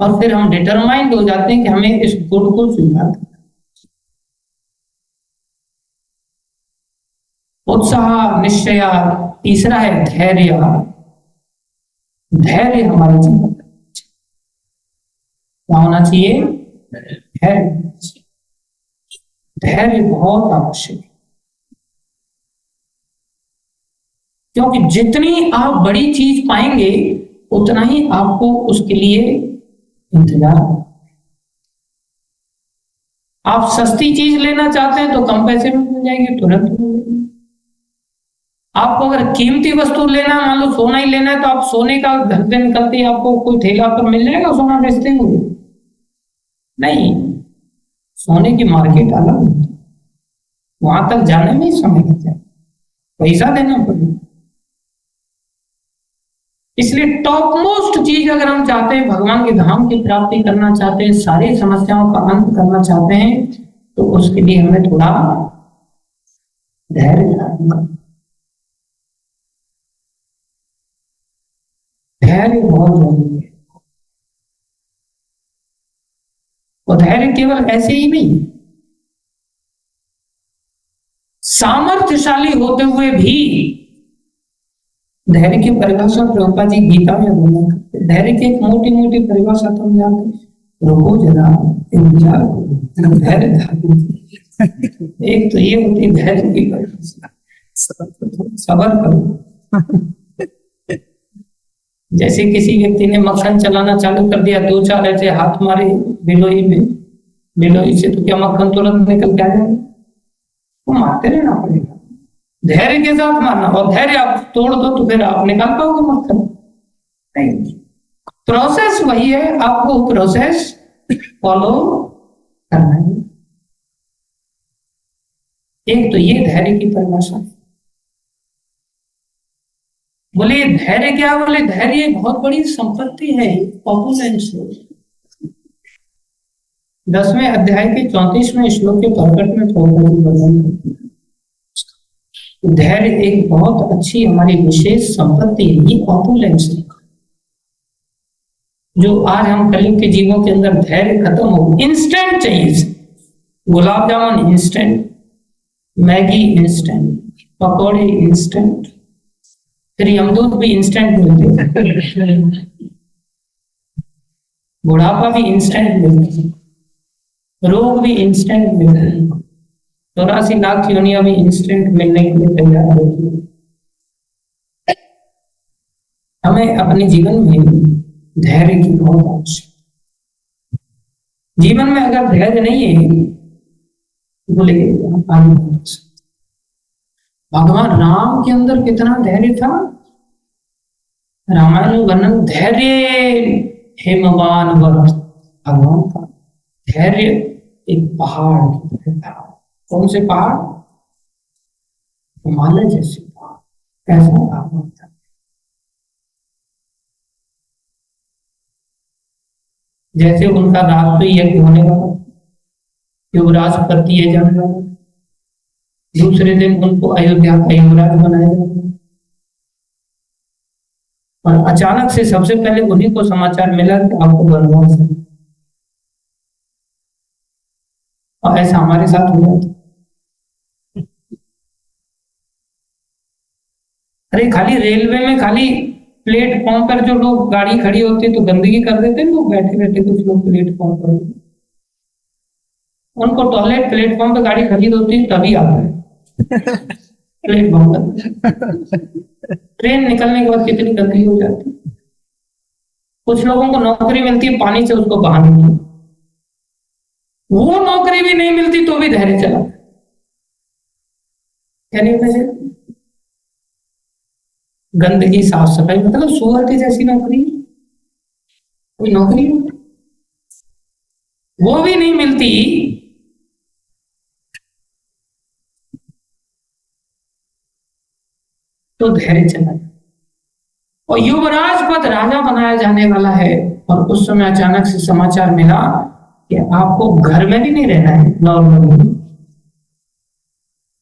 और फिर हम डिटरमाइंड हो जाते हैं कि हमें इस गुड को स्वीकार करना। उत्साह, निश्चय। तीसरा है धैर्य। धैर्य हमारे जीवन में क्या होना चाहिए? धैर्य। धैर्य बहुत आवश्यक है। क्योंकि जितनी आप बड़ी चीज पाएंगे उतना ही आपको उसके लिए इंतजार होगा। आप सस्ती चीज लेना चाहते हैं तो कम पैसे में मिल जाएगी, तुरंत मिल जाएगी। आपको अगर कीमती वस्तु लेना है, मान लो सोना ही लेना है, तो आप सोने का घर से निकलते ही आपको कोई ठेला पर मिल जाएगा सोना बेचते हुए? नहीं, सोने की मार्केट अलग होती है, वहां तक जाने में ही समय लगता है, पैसा देना पड़ेगा। इसलिए टॉप मोस्ट चीज अगर हम चाहते हैं, भगवान के धाम की प्राप्ति करना चाहते हैं, सारी समस्याओं का अंत करना चाहते हैं, तो उसके लिए हमें थोड़ा धैर्य रखना। धैर्य बहुत जरूरी है। और धैर्य केवल ऐसे ही नहीं, सामर्थ्यशाली होते हुए भी धैर्य की परिभाषा प्रभुपाद जी गीता में बोला करते। धैर्य की एक मोटी मोटी परिभाषा तो हम जानते हैं, रुको जरा, इंतजार करो, धैर्य धारो। एक तो ये होती धैर्य की परिभाषा, सब्र करो। जैसे किसी व्यक्ति ने मक्खन चलाना चालू कर दिया, 2-4 ऐसे हाथ मारे बिलोई में, बिलोई से तो क्या मक्खन तुरंत निकल के आ जाएगा? वो मारते रहना पड़ेगा, धैर्य के साथ मारना। और धैर्य आप तोड़ दो तो फिर आप निकाल पाओगे मक्खन? नहीं, प्रोसेस वही है, आपको प्रोसेस फॉलो करना है। एक तो ये धैर्य की परिभाषा। बोले धैर्य क्या? बोले धैर्य बहुत बड़ी संपत्ति है, ऑपुलेंस है। 10वें अध्याय के 34वें श्लोक के प्रकट में वर्णन करते हैं। धैर्य एक बहुत अच्छी हमारी विशेष संपत्ति है, ये ऑपुलेंस है। जो आज हम कलयुग के जीवों के अंदर धैर्य खत्म हो, इंस्टेंट चाहिए, gulab jamun instant, Maggi instant, पकौड़े इंस्टेंट, फिर यमदूत भी इंस्टेंट मिलते, बुढ़ापा भी इंस्टेंट मिलते, रोग भी इंस्टेंट मिलते, 84 लाख योनियां भी इंस्टेंट मिलने के लिए तैयार होती है। हमें अपने जीवन में धैर्य की बहुत आवश्यकता। जीवन में अगर धैर्य नहीं है तो बोले आगे नहीं हो सकते। भगवान राम के अंदर कितना धैर्य था, रामायण में वर्णन, धैर्य हेमवान वत भगवान का धैर्य एक पहाड़ की तरह था। कौन से पहाड़? हिमालय जैसे पहाड़। ऐसा भगवान था। जैसे उनका राष्ट्र यज्ञ होने वाला, युवराज पति है जाने वाला, दूसरे दिन उनको अयोध्या का युवराज बनाया जाएगा, और अचानक से सबसे पहले उन्हीं को समाचार मिला कि आपको वनवास है। और ऐसा हमारे साथ हो जाता। अरे खाली रेलवे में, खाली प्लेटफॉर्म पर जो लोग गाड़ी खड़ी होती है तो गंदगी कर देते हैं लोग, बैठे बैठे कुछ लोग प्लेटफॉर्म पर, उनको टॉयलेट प्लेटफॉर्म पे गाड़ी खड़ी होती है तभी आता है प्लेटफॉर्म पर। ट्रेन निकलने के बाद कितनी गंदगी हो जाती है। कुछ लोगों को नौकरी मिलती है पानी से उसको बहाने की, वो नौकरी भी नहीं मिलती तो भी धैर्य चला। क्या नहीं होता? गंदगी साफ सफाई, मतलब सुअर की जैसी नौकरी, कोई नौकरी वो भी नहीं मिलती तो धैर्य चला। और युवराज पद राजा बनाया जाने वाला है, और उस समय अचानक से समाचार मिला कि आपको घर में भी नहीं रहना है, नॉर्मली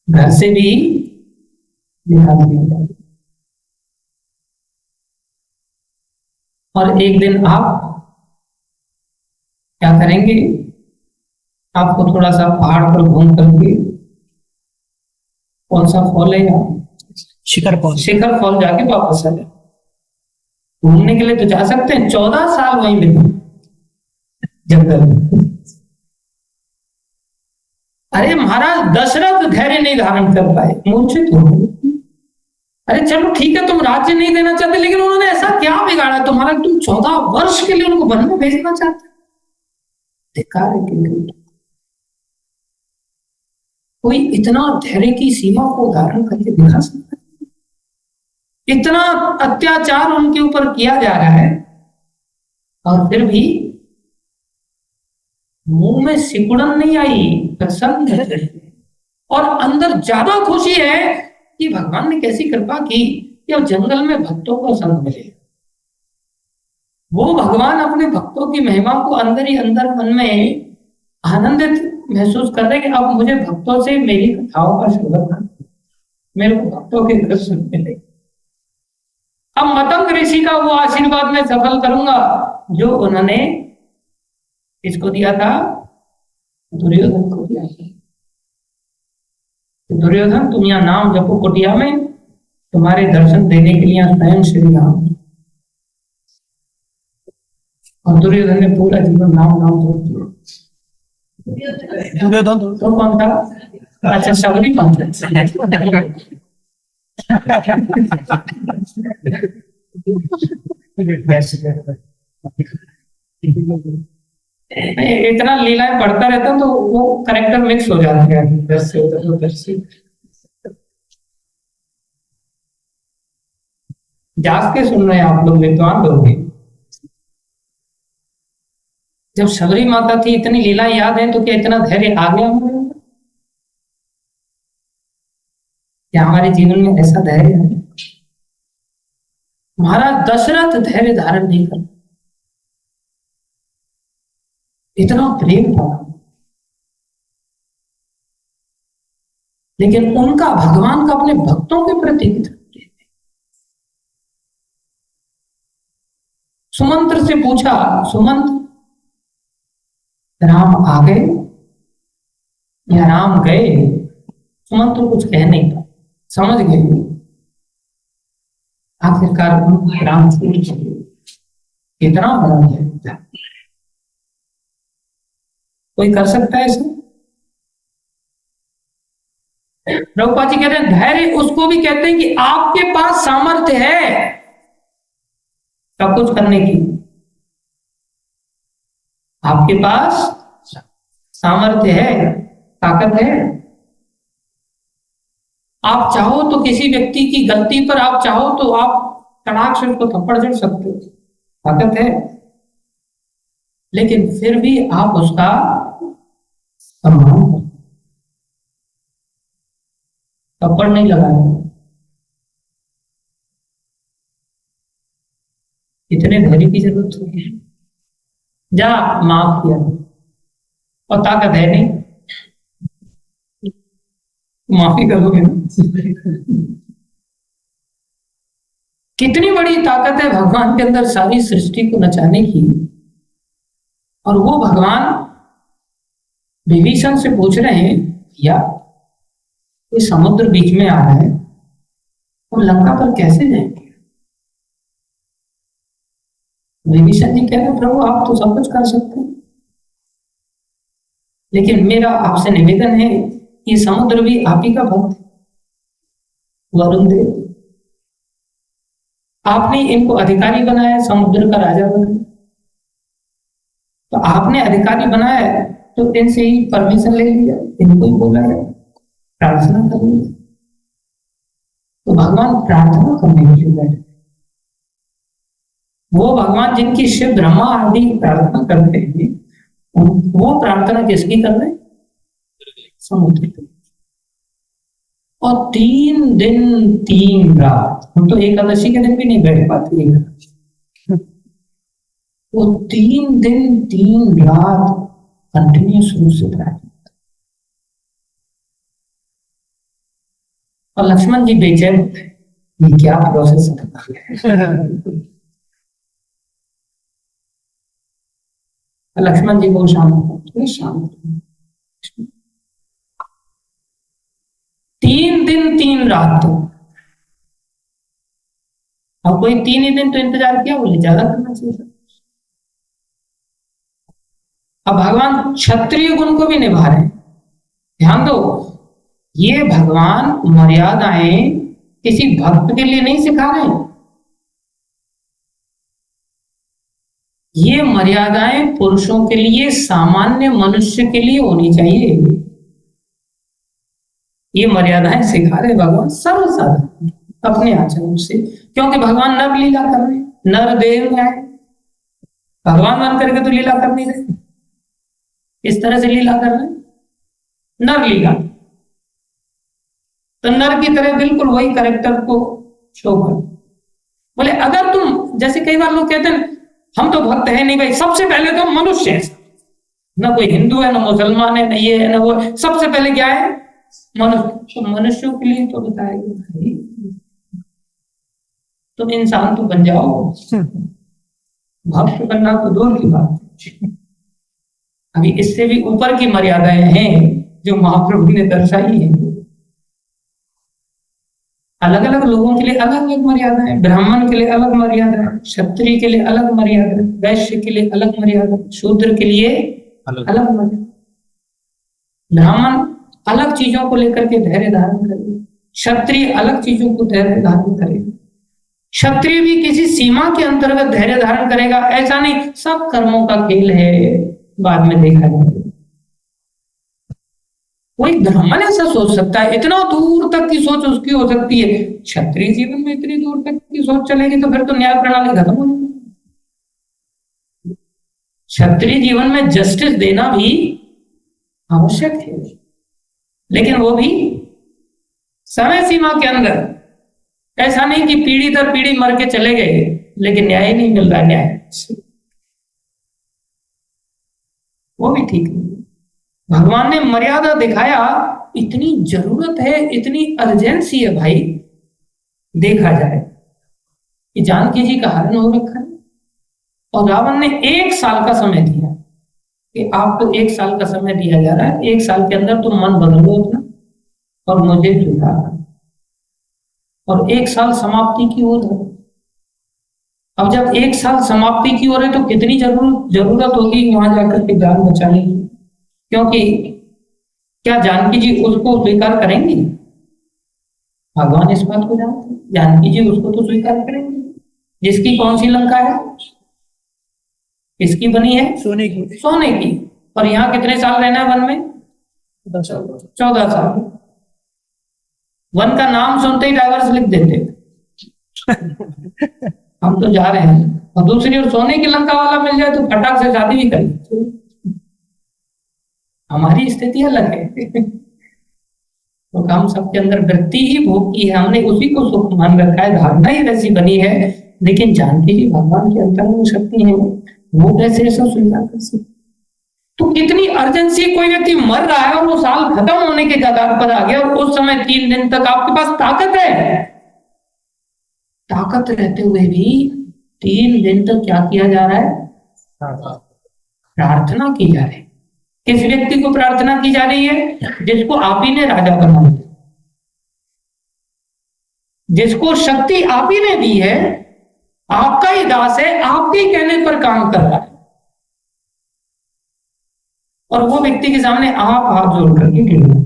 घर से भी निकाल दिया जाएगा। और एक दिन आप क्या करेंगे? आपको थोड़ा सा पहाड़ पर घूम करके, कौन सा फॉल है यहाँ, शिखर फॉल, शिखर फॉल जाके वापस आ जाए। घूमने के लिए तो जा सकते हैं, 14 साल वहीं बिता जंगल में। अरे महाराज दशरथ धैर्य नहीं धारण कर पाए, मूर्छित हो गए। अरे चलो ठीक है, तुम राज्य नहीं देना चाहते, लेकिन उन्होंने ऐसा क्या बिगाड़ा तुम्हारा, तुम 14 वर्ष के लिए उनको वन में भेजना चाहते? धिक्कार है किंतु कोई इतना धैर्य की सीमा को धारण करके दिखा सकता है? इतना अत्याचार उनके ऊपर किया जा रहा है और फिर भी मुंह में सिकुड़न नहीं आई, प्रसन्न है। और अंदर ज्यादा खुशी है कि भगवान ने कैसी कृपा की कि अब जंगल में भक्तों को संग मिले। वो भगवान अपने भक्तों की महिमा को अंदर ही अंदर मन में आनंदित महसूस कर रहे कि अब मुझे भक्तों से मेरी कथाओं का श्रवण, मेरे को भक्तों के दर्शन मिले। अब मतंग ऋषि का वो आशीर्वाद मैं सफल करूंगा जो उन्होंने इसको दिया था, दुर्योधन को दिया था। दुर्योधन तुम यहाँ नाम जपो कुटिया में, तुम्हारे दर्शन देने के लिए स्वयं श्री राम। और दुर्योधन ने पूरा जीवन नाम नाम जप दिया। दुर्योधन तो कौन था? अच्छा, शबरी कौन था? इतना लीलाएं पढ़ता रहता तो वो करेक्टर मिक्स हो जाता है इधर से उधर से। जाग के सुन रहे हैं आप लोग, विद्वान लोग भी। जब शबरी माता थी, इतनी लीला याद है, तो क्या इतना धैर्य आ गया हमारे अंदर? क्या हमारे जीवन में ऐसा धैर्य है? महाराज दशरथ धैर्य धारण नहीं कर, इतना प्रेम था, लेकिन उनका भगवान का अपने भक्तों के प्रति कितना प्रेम है। सुमंत्र से पूछा, सुमंत्र राम आ गए या राम गए? सुमंत्र कुछ कह नहीं था, समझ गए आखिरकार राम छूट गए। कितना बड़ा है, कोई कर सकता है ऐसा? प्रभुपाद जी कहते हैं धैर्य उसको भी कहते हैं कि आपके पास सामर्थ्य है सब कुछ करने की, आपके पास सामर्थ्य है, ताकत है। आप चाहो तो किसी व्यक्ति की गलती पर आप चाहो तो आप कड़ाक से उसको थप्पड़ जड़ सकते हो, ताकत है। लेकिन फिर भी आप उसका सम्मान करो, थप्पड़ नहीं लगाए। इतने धैर्य की जरूरत होती है। जा माफ किया और ताकत है नहीं, माफी करोगे ना? कितनी बड़ी ताकत है भगवान के अंदर सारी सृष्टि को नचाने की। और वो भगवान विभीषण से पूछ रहे हैं, या ये समुद्र बीच में आ रहा है और लंका पर कैसे जाएंगे? विभीषण जी कह रहे प्रभु आप तो सब कुछ कर सकते हैं, लेकिन मेरा आपसे निवेदन है कि समुद्र भी आप ही का भक्त है, वरुण देव। आपने इनको अधिकारी बनाया, समुद्र का राजा बनाया, तो आपने अधिकारी बनाया तो इनसे ही परमिशन ले लिया, इनको ही बोला है प्रार्थना कर ली। तो भगवान प्रार्थना करने के लिए बैठे, वो भगवान जिनकी शिव ब्रह्मा आदि प्रार्थना करते हैं, वो प्रार्थना किसकी कर रहे? समुद्र की। और 3 दिन 3 रात, हम तो एकादशी के दिन भी नहीं बैठ पाते, वो 3 दिन 3 रात कंटिन्यूस रूप से प्रार्थना। और लक्ष्मण जी बेचैन होते, ये क्या प्रोसेस है? लक्ष्मण जी को शांत 3 दिन 3 रात। और कोई 3 ही दिन तो इंतजार किया, बोले ज्यादा करना चाहिए। अब भगवान क्षत्रिय गुण को भी निभा रहे हैं। ध्यान दो, ये भगवान मर्यादाएं किसी भक्त के लिए नहीं सिखा रहे हैं। ये मर्यादाएं पुरुषों के लिए, सामान्य मनुष्य के लिए होनी चाहिए। ये मर्यादाएं सिखा रहे भगवान सर्व साधारण अपने आचरण से, क्योंकि भगवान नर लीला कर रहे हैं, नर देव है, भगवान बन करके तो लीला कर नहीं रहे, इस तरह से लीला कर रहे हैं, नर लीला। तो नर की तरह बिल्कुल वही कैरेक्टर को शो कर। बोले अगर तुम, जैसे कई बार लोग कहते हैं हम तो भक्त है नहीं भाई, सबसे पहले तो मनुष्य है, ना कोई हिंदू है, ना मुसलमान है, ना ये है, ना वो, सबसे पहले क्या है? मनुष्य। तो मनुष्यों के लिए तो बताएगा भाई तुम इंसान तो बन जाओ, भक्त बनना तो दूर की बात है। अभी इससे भी ऊपर की मर्यादाएं हैं जो महाप्रभु ने दर्शाई है। अलग अलग लोगों के लिए अलग अलग मर्यादा है। ब्राह्मण के लिए अलग मर्यादा है, क्षत्रिय के लिए अलग मर्यादा है, वैश्य के लिए अलग मर्यादा, शूद्र के लिए अलग मर्यादा। ब्राह्मण अलग चीजों को लेकर के धैर्य धारण करेगा, क्षत्रिय अलग चीजों को धैर्य धारण करेगा। क्षत्रिय भी किसी सीमा के अंतर्गत धैर्य धारण करेगा, ऐसा नहीं सब कर्मों का खेल है, बाद में देखा जाएगा। कोई ब्राह्मण ऐसा सोच सकता है, इतना दूर तक की सोच उसकी हो सकती है। क्षत्रिय जीवन में इतनी दूर तक की सोच चलेगी तो फिर तो न्याय प्रणाली खत्म हो जाएगी। क्षत्रिय जीवन में जस्टिस देना भी आवश्यक है, लेकिन वो भी समय सीमा के अंदर। ऐसा नहीं कि पीढ़ी दर पीढ़ी मर के चले गए लेकिन न्याय नहीं मिल रहा, न्याय वो भी ठीक नहीं। भगवान ने मर्यादा दिखाया, इतनी जरूरत है, इतनी अर्जेंसी है भाई, देखा जाए कि जानकी जी का हरण हो रखा है और रावण ने 1 साल का समय दिया कि आपको 1 साल का समय दिया जा रहा है, 1 साल के अंदर तुम मन बदलो अपना और मुझे स्वीकार। और 1 साल समाप्ति की ओर है। अब जब 1 साल समाप्ति की ओर है तो कितनी जरूरत होगी वहां जाकर के जान बचाने की, क्योंकि क्या जानकी जी उसको स्वीकार करेंगी? भगवान इस बात को जानते हैं, जानकी जी उसको तो स्वीकार करेंगे। जिसकी कौन सी लंका है, किसकी बनी है? सोने की। सोने की। और यहाँ कितने साल रहना है वन में? 14 साल। वन का नाम सुनते ही डाइवर्स लिख देते हम तो जा रहे हैं। और दूसरी ओर सोने की लंका वाला मिल जाए तो फटाक से शादी भी करें। हमारी स्थिति अलग है तो हम सबके अंदर वृत्ति ही भोग की है, हमने उसी को सुख मान रखा है, धारणा ही वैसी बनी है। लेकिन जानकी जी भगवान के अंतर में शक्ति है, वो कैसे ऐसा स्वीकार कर सकते? तो कितनी अर्जेंसी, कोई व्यक्ति मर रहा है और वो साल खत्म होने के कगार पर आ गया और उस समय 3 दिन तक आपके पास ताकत है, ताकत रहते हुए भी 3 दिन तक क्या किया जा रहा है? प्रार्थना की जा रही है। किस व्यक्ति को प्रार्थना की जा रही है? जिसको आप ही ने राजा बना दिया, जिसको शक्ति आप ही ने दी है, आपका ही दास है, आपके ही कहने पर काम कर रहा है, और वो व्यक्ति के सामने आप हाथ जोड़ करके गिर गए।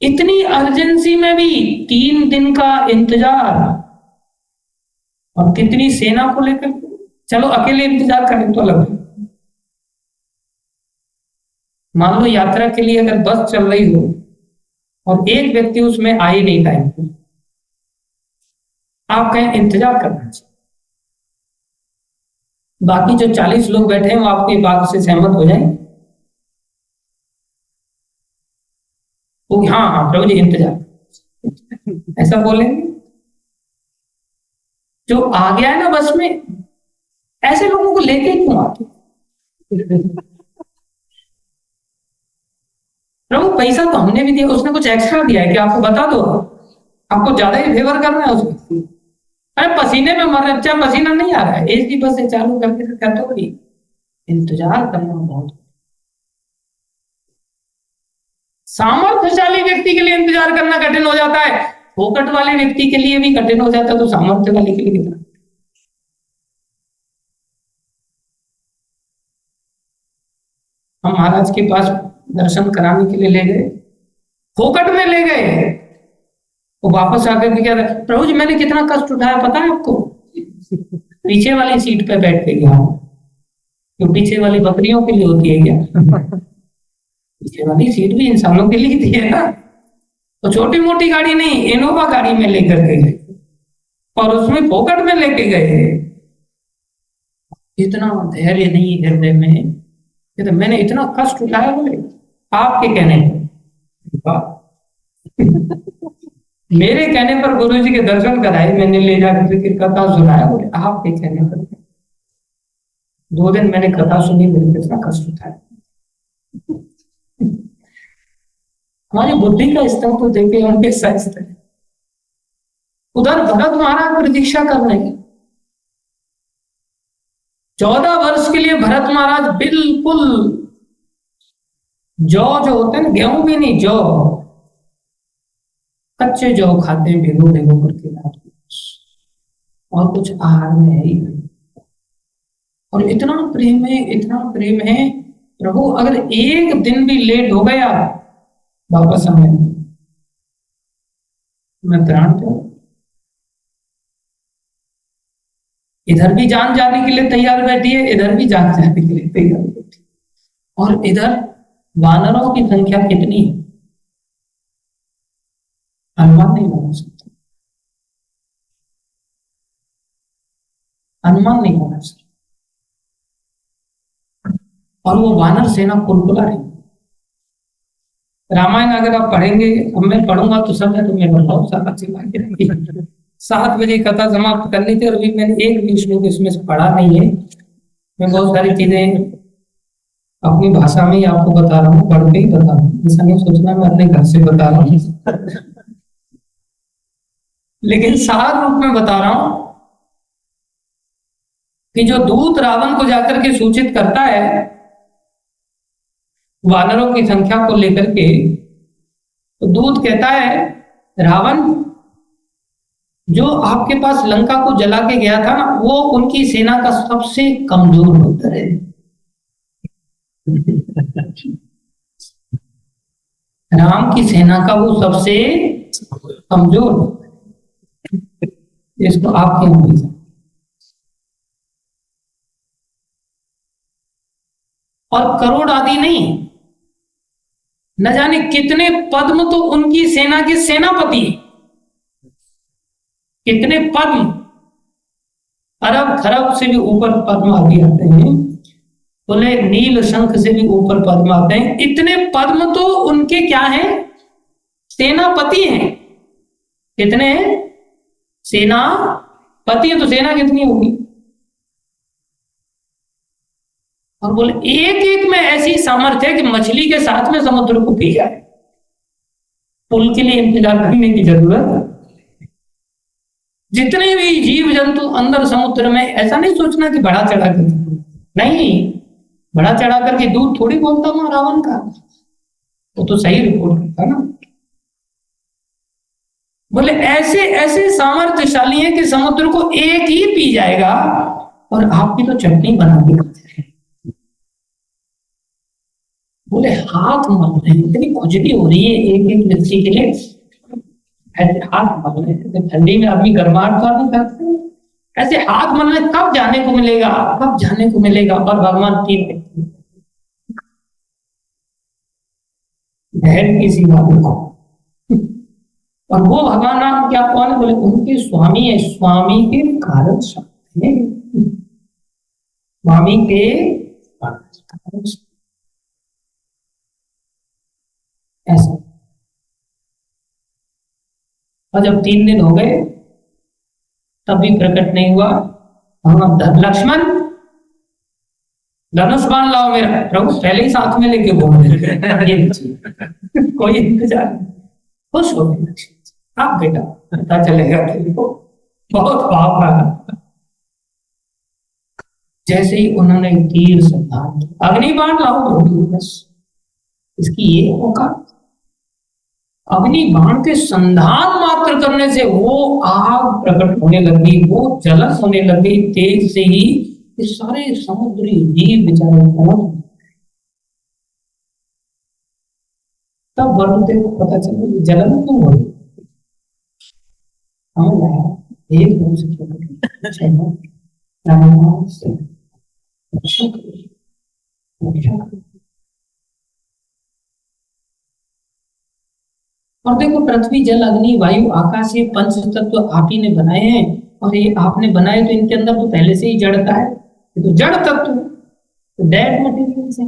इतनी अर्जेंसी में भी 3 दिन का इंतजार, और कितनी सेना को लेकर। चलो अकेले इंतजार करें तो अलग है, मान लो यात्रा के लिए अगर बस चल रही हो और एक व्यक्ति उसमें आ ही नहीं टाइम पे, आप कहें इंतजार करना चाहिए, बाकी जो 40 लोग बैठे हैं वो आपकी बात से सहमत हो जाएंगे, वो हाँ हाँ प्रभु जी इंतजार ऐसा बोलेंगे। जो आ गया है ना बस में, ऐसे लोगों को लेके क्यों आते? प्रभु पैसा तो हमने भी दिया, उसने कुछ एक्स्ट्रा दिया है कि आपको बता दो, आपको ज्यादा ही फेवर करना है उसको। अरे पसीने में मर रहे, चाहे पसीना नहीं आ रहा है, एसी बस से चालू करके तो क्या, तो इंतजार करना बहुत। सामर्थ्यशाली व्यक्ति के लिए इंतजार करना कठिन हो जाता है, फोकट वाले व्यक्ति के लिए भी कठिन हो जाता है, तो सामर्थ्य वाले के लिए कितना। हम महाराज के पास दर्शन कराने के लिए ले गए, फोकट में ले गए। वो वापस आकर के क्या था, प्रभु जी मैंने कितना कष्ट उठाया पता है आपको, पीछे वाली सीट पे बैठ के गया, तो पीछे वाली बकरियों के लिए होती है क्या? पीछे वाली सीट भी इंसानों के लिए थी है ना। तो छोटी मोटी गाड़ी नहीं, इनोवा गाड़ी में लेकर के गए और उसमें फोकट में लेके गए। इतना धैर्य नहीं हृदय में, ये तो मैंने इतना कष्ट उठाया बोले आपके कहने पर। मेरे कहने पर गुरु जी के दर्शन कराए, मैंने ले जाकर के कथा सुनाया, बोले आपके कहने पर। 2 दिन मैंने कथा सुनी, मेरे कितना कष्ट उठाया। हमारी बुद्धि का स्तर तो देखे उनके स्तर। उधर भरत महाराज प्रतीक्षा कर रहे हैं 14 वर्ष के लिए। भरत महाराज बिल्कुल जौ जो होते हैं ना, गेहूं भी नहीं, जौ, कच्चे जौ खाते हैं भिगो भिगो करके रात को, और कुछ आहार में है ही नहीं। और इतना प्रेम है, इतना प्रेम है, प्रभु अगर एक दिन भी लेट हो गया वापस हमें, मैं प्राण दूं। इधर भी जान जाने के लिए तैयार बैठी है, इधर भी जान जाने के लिए तैयार बैठी। और इधर वानरों की संख्या कितनी है अनुमान नहीं लगा सकता, अनुमान नहीं लगा सकता। और वो वानर सेना कुलकुला रही। रामायण अगर आप पढ़ेंगे, अब मैं पढ़ूंगा तो सब तो मैं बहुत सारा चिल्ला 7 बजे कथा समाप्त करनी थी, और अभी मैंने एक भी श्लोक इसमें से पढ़ा नहीं है। मैं बहुत सारी चीजें अपनी भाषा में ही आपको बता रहा हूँ, पढ़ के ही बता रहा हूँ, ऐसा नहीं सोचना मैं अपने घर से बता रहा हूँ। लेकिन सार रूप में बता रहा हूं कि जो दूत रावण को जाकर के सूचित करता है वानरों की संख्या को लेकर के, तो दूत कहता है रावण जो आपके पास लंका को जला के गया था ना, वो उनकी सेना का सबसे कमजोर पुत्र है। राम की सेना का वो सबसे कमजोर, इसको आप क्यों नहीं जानते? और करोड़ आदि नहीं, न जाने कितने पद्म तो उनकी सेना के सेनापति, कितने पद्म, अरब खरब से भी ऊपर पद्म आदि आते हैं, बोले नील शंख से भी ऊपर पद्म आते हैं। इतने पद्म तो उनके क्या हैं, सेनापति हैं। कितने सेनापति है, तो सेना कितनी होगी? और बोले एक एक में ऐसी सामर्थ्य है कि मछली के साथ में समुद्र को पी जाए। पुल के लिए इंतजार करने की जरूरत। जितने भी जीव जंतु अंदर समुद्र में, ऐसा नहीं सोचना कि बढ़ा चढ़ा कर, नहीं, बढ़ा चढ़ा करके दूध थोड़ी बोलता हूं रावण का, वो तो सही रिपोर्ट करता ना। बोले ऐसे ऐसे सामर्थ्यशाली है कि समुद्र को एक ही पी जाएगा, और आपकी तो चटनी बना के खाते हैं। बोले हाथ मल रहे, इतनी खुजली हो रही है एक एक मिर्ची के लिए, ऐसे हाथ मल रहे। ठंडी में आदमी गर्माहट तो नहीं करते, ऐसे हाथ मल रहे, कब जाने को मिलेगा, कब जाने को मिलेगा। और भगवान 3 बहन की सीमा देखो, और वो भगवान राम क्या कौन है? बोले उनके स्वामी है, स्वामी के कारण शब्द है, स्वामी के कारण ऐसा। और जब 3 दिन हो गए तब भी प्रकट नहीं हुआ। भगवान लक्ष्मण धनुष बाण लाओ मेरा। प्रभु पहले ही साथ में लेके घूम रहे कोई इंतजार, खुश हो गए लक्ष्मण। आप बेटा पता चलेगा तेरे को, बहुत भाव रहा। जैसे ही उन्होंने तीर संधान, अग्नि बाण लाओ प्रभु, बस इसकी ये औकात। अग्नि बाण के संधान मात्र करने से वो आग प्रकट होने लगी, वो जलन होने लगी तेज से ही, ये सारे समुद्री जीव बेचारे। तब वरुणदेव को पता चला कि जलन क्यों हो रही है। समझ आया एकदम से क्या करें, क्षमा, राम से रक्षा करो, रक्षा करो। और देखो पृथ्वी जल अग्नि वायु आकाश ये पंच तत्व आप ही ने बनाए हैं, और ये आपने बनाए तो इनके अंदर तो पहले से ही जड़ता है, ये तो जड़ तत्व, तो डेड मटेरियल है।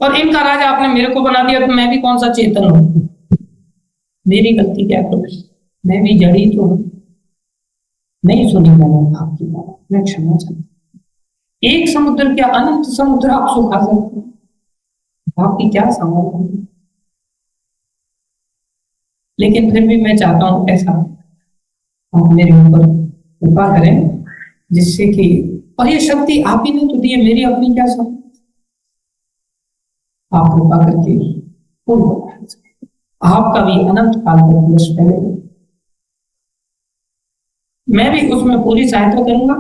और इनका राज आपने मेरे को बना दिया, तो मैं भी कौन सा चेतन हूँ, मेरी गलती क्या करूँ, मैं भी जड़ी तो हूँ। नहीं सुनी मैंने आपकी बात, मैं क्षमा चाहता हूँ। एक समुद्र क्या अनंत समुद्र आप सुखा सकते हैं, आपकी क्या समझ है। लेकिन फिर भी मैं चाहता हूं ऐसा आप मेरे ऊपर कृपा करें, जिससे कि, और ये शक्ति आप ही ने तो दी है, मेरी अपनी क्या शक्ति, आप कृपा करके आपका भी अनंत काल तक यश पहले, मैं भी उसमें पूरी सहायता करूंगा।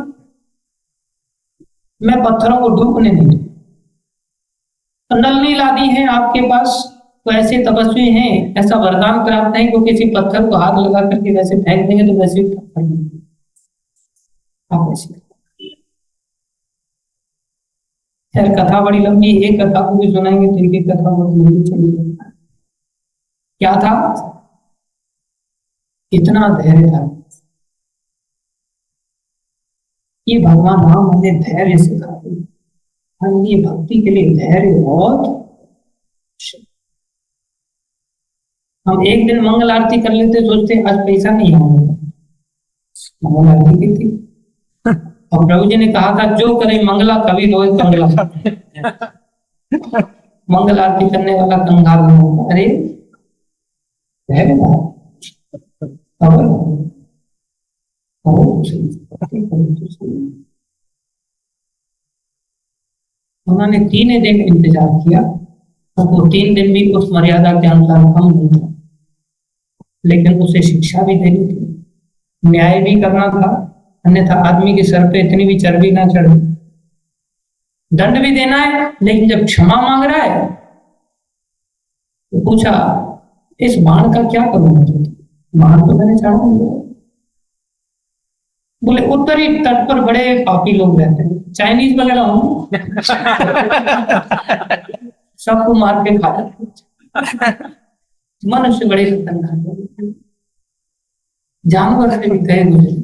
मैं पत्थरों को डूबने नहीं दूंगा। नल नील आदि हैं आपके पास, तो ऐसे तपस्वी हैं, ऐसा वरदान प्राप्त है कि किसी पत्थर को हाथ लगा करके वैसे फेंक देंगे तो वैसे ही पत्थर नहीं, आप ऐसे। खैर कथा बड़ी लंबी, एक कथा को भी सुनाएंगे तो एक कथा बहुत लंबी चली जाएगी। क्या था, कितना धैर्य था, ये भगवान राम हमें धैर्य सिखाते हैं। हम ये भक्ति के लिए धैर्य बहुत, हम एक दिन मंगल आरती कर लेते, सोचते आज पैसा नहीं आएगा, मंगल आरती की थी, और प्रभु जी ने कहा था जो करे मंगला कभी रोए कंगला। मंगल आरती करने वाला कंगाल नहीं होगा। अरे उन्होंने 3 दिन इंतजार किया, और वो 3 दिन भी उस मर्यादा के अनुसार कम नहीं था, लेकिन उसे शिक्षा भी देनी थी, न्याय भी करना था, अन्यथा आदमी के सर पे इतनी भी चर्बी ना चढ़े। दंड भी देना है, लेकिन जब क्षमा मांग रहा है तो पूछा इस बाण का क्या करूंगा, बाण तो मैंने चढ़ा दिया। बोले उत्तरी तट पर बड़े पापी लोग रहते हैं, चाइनीज वगैरह हो, सबको मार के खा जाते, मनुष्य बड़े खतरनाक, जानवर से भी गए गुजरे।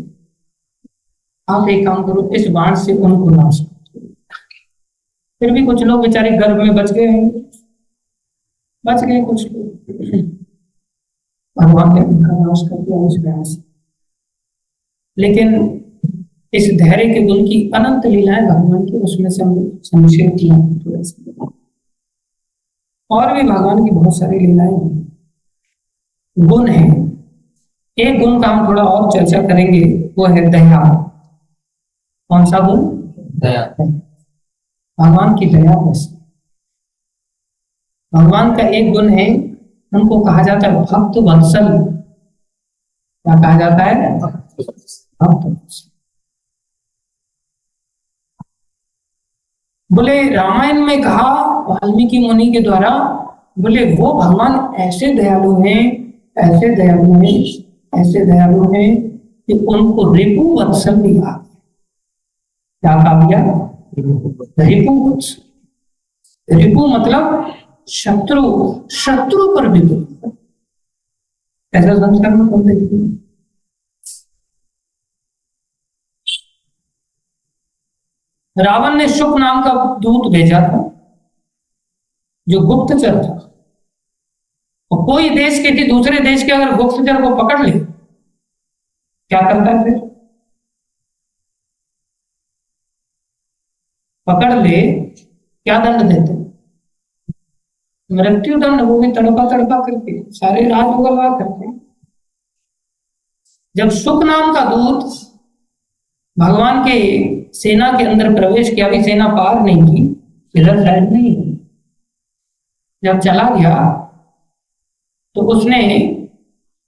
आप एक काम करो, इस बाण से उनको नाश करो। फिर भी कुछ लोग बेचारे गर्भ में बच गए, कुछ लोग, भगवान ने उनका नाश कर दिया इस बाण से। लेकिन इस धैर्य के गुण की अनंत लीलाएं भगवान की, उसमें से हम संक्षेप किया थोड़ा सा, और भी भगवान की बहुत सारी लीलाएं गुण है। एक गुण का हम थोड़ा और चर्चा करेंगे, वो है दया। कौन सा गुण? दया। भगवान की दया बस। भगवान का एक गुण है, उनको कहा जाता है भक्त वत्सल। क्या कहा जाता है? भक्त वत्सल। बोले रामायण में कहा वाल्मीकि मुनि के द्वारा, बोले वो भगवान ऐसे दयालु हैं, ऐसे दयालु हैं, ऐसे दयालु हैं कि उनको रिपु वत्सल भी कहा। क्या कहा गया? रिपु वत्सल। रिपु मतलब शत्रु, शत्रु पर विपु। ऐसा संस्कार में कौन देखते हैं? रावण ने शुक नाम का दूत भेजा था, जो गुप्तचर था, और कोई देश के थी दूसरे देश के अगर गुप्तचर को पकड़ ले, क्या करता है फिर? पकड़ ले क्या दंड देते? मृत्यु दंड, वो भी तड़पा तड़पा करके, सारे राज उगलवा करके। जब शुक नाम का दूत भगवान के सेना के अंदर प्रवेश किया, भी सेना पार नहीं की, इधर साइड नहीं, जब चला गया तो उसने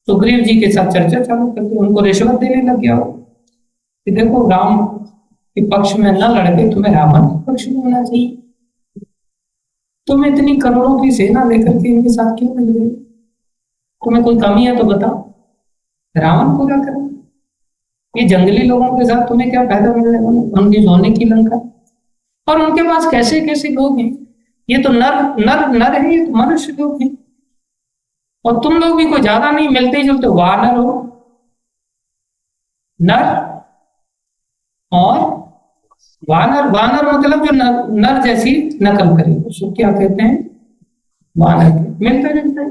सुग्रीव जी के साथ चर्चा चालू कर दी, उनको रिश्वत देने लग गया कि देखो राम के पक्ष में न लड़के तुम्हें रावण के पक्ष में होना चाहिए। तुम इतनी करोड़ों की सेना लेकर के इनके साथ क्यों मिल गए? तुम्हें कोई कमी है तो बताओ, रावण पूरा करो। ये जंगली लोगों के साथ तुम्हें क्या फायदा मिलने वाला? उनकी सोने की लंका, और उनके पास कैसे कैसे लोग हैं। ये तो नर नर नर है, ये तो मनुष्य लोग हैं। और तुम लोग भी कोई ज्यादा नहीं, मिलते जुलते वानर हो। नर और वानर, वानर मतलब जो नर जैसी नकल करे उसको क्या कहते हैं? वानर। मिलते जुलते।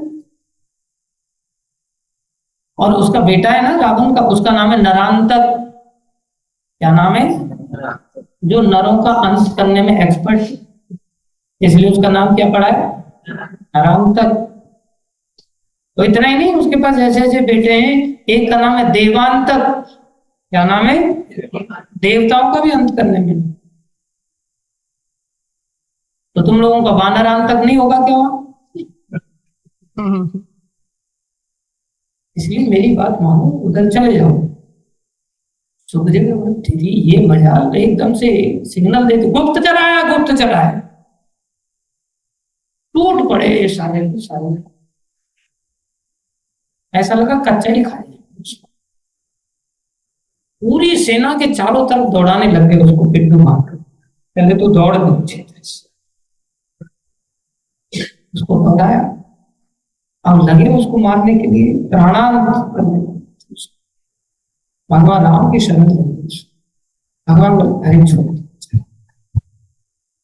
और उसका बेटा है ना रावण का, उसका नाम है नरांतक। क्या नाम है? जो नरों का अंत करने में एक्सपर्ट है, इसलिए उसका नाम क्या पड़ा है? नरांतक। तो इतना ही नहीं, उसके पास ऐसे ऐसे बेटे हैं। एक का नाम है देवांतक। क्या नाम है? देवताओं का भी अंत करने में। तो तुम लोगों का वानरांतक नहीं होगा क्या वहां? इसलिए मेरी बात मानो, उधर चले जाओ। सुखदेव ने बोला दीदी ये मजाल, एकदम से सिग्नल देते गुप्तचर आया, गुप्तचर आया। टूट पड़े सारे के सारे। ऐसा लगा कच्चा ही खाए। पूरी सेना के चारों तरफ दौड़ाने लग गए उसको पिट्ठू मारकर। पहले तो दौड़ गई क्षेत्र से, उसको दौड़ाया। अब लगे उसको मारने के लिए, प्राणांत करने लगे। भगवान राम की शरण लेंगे। भगवान अरे छोड़,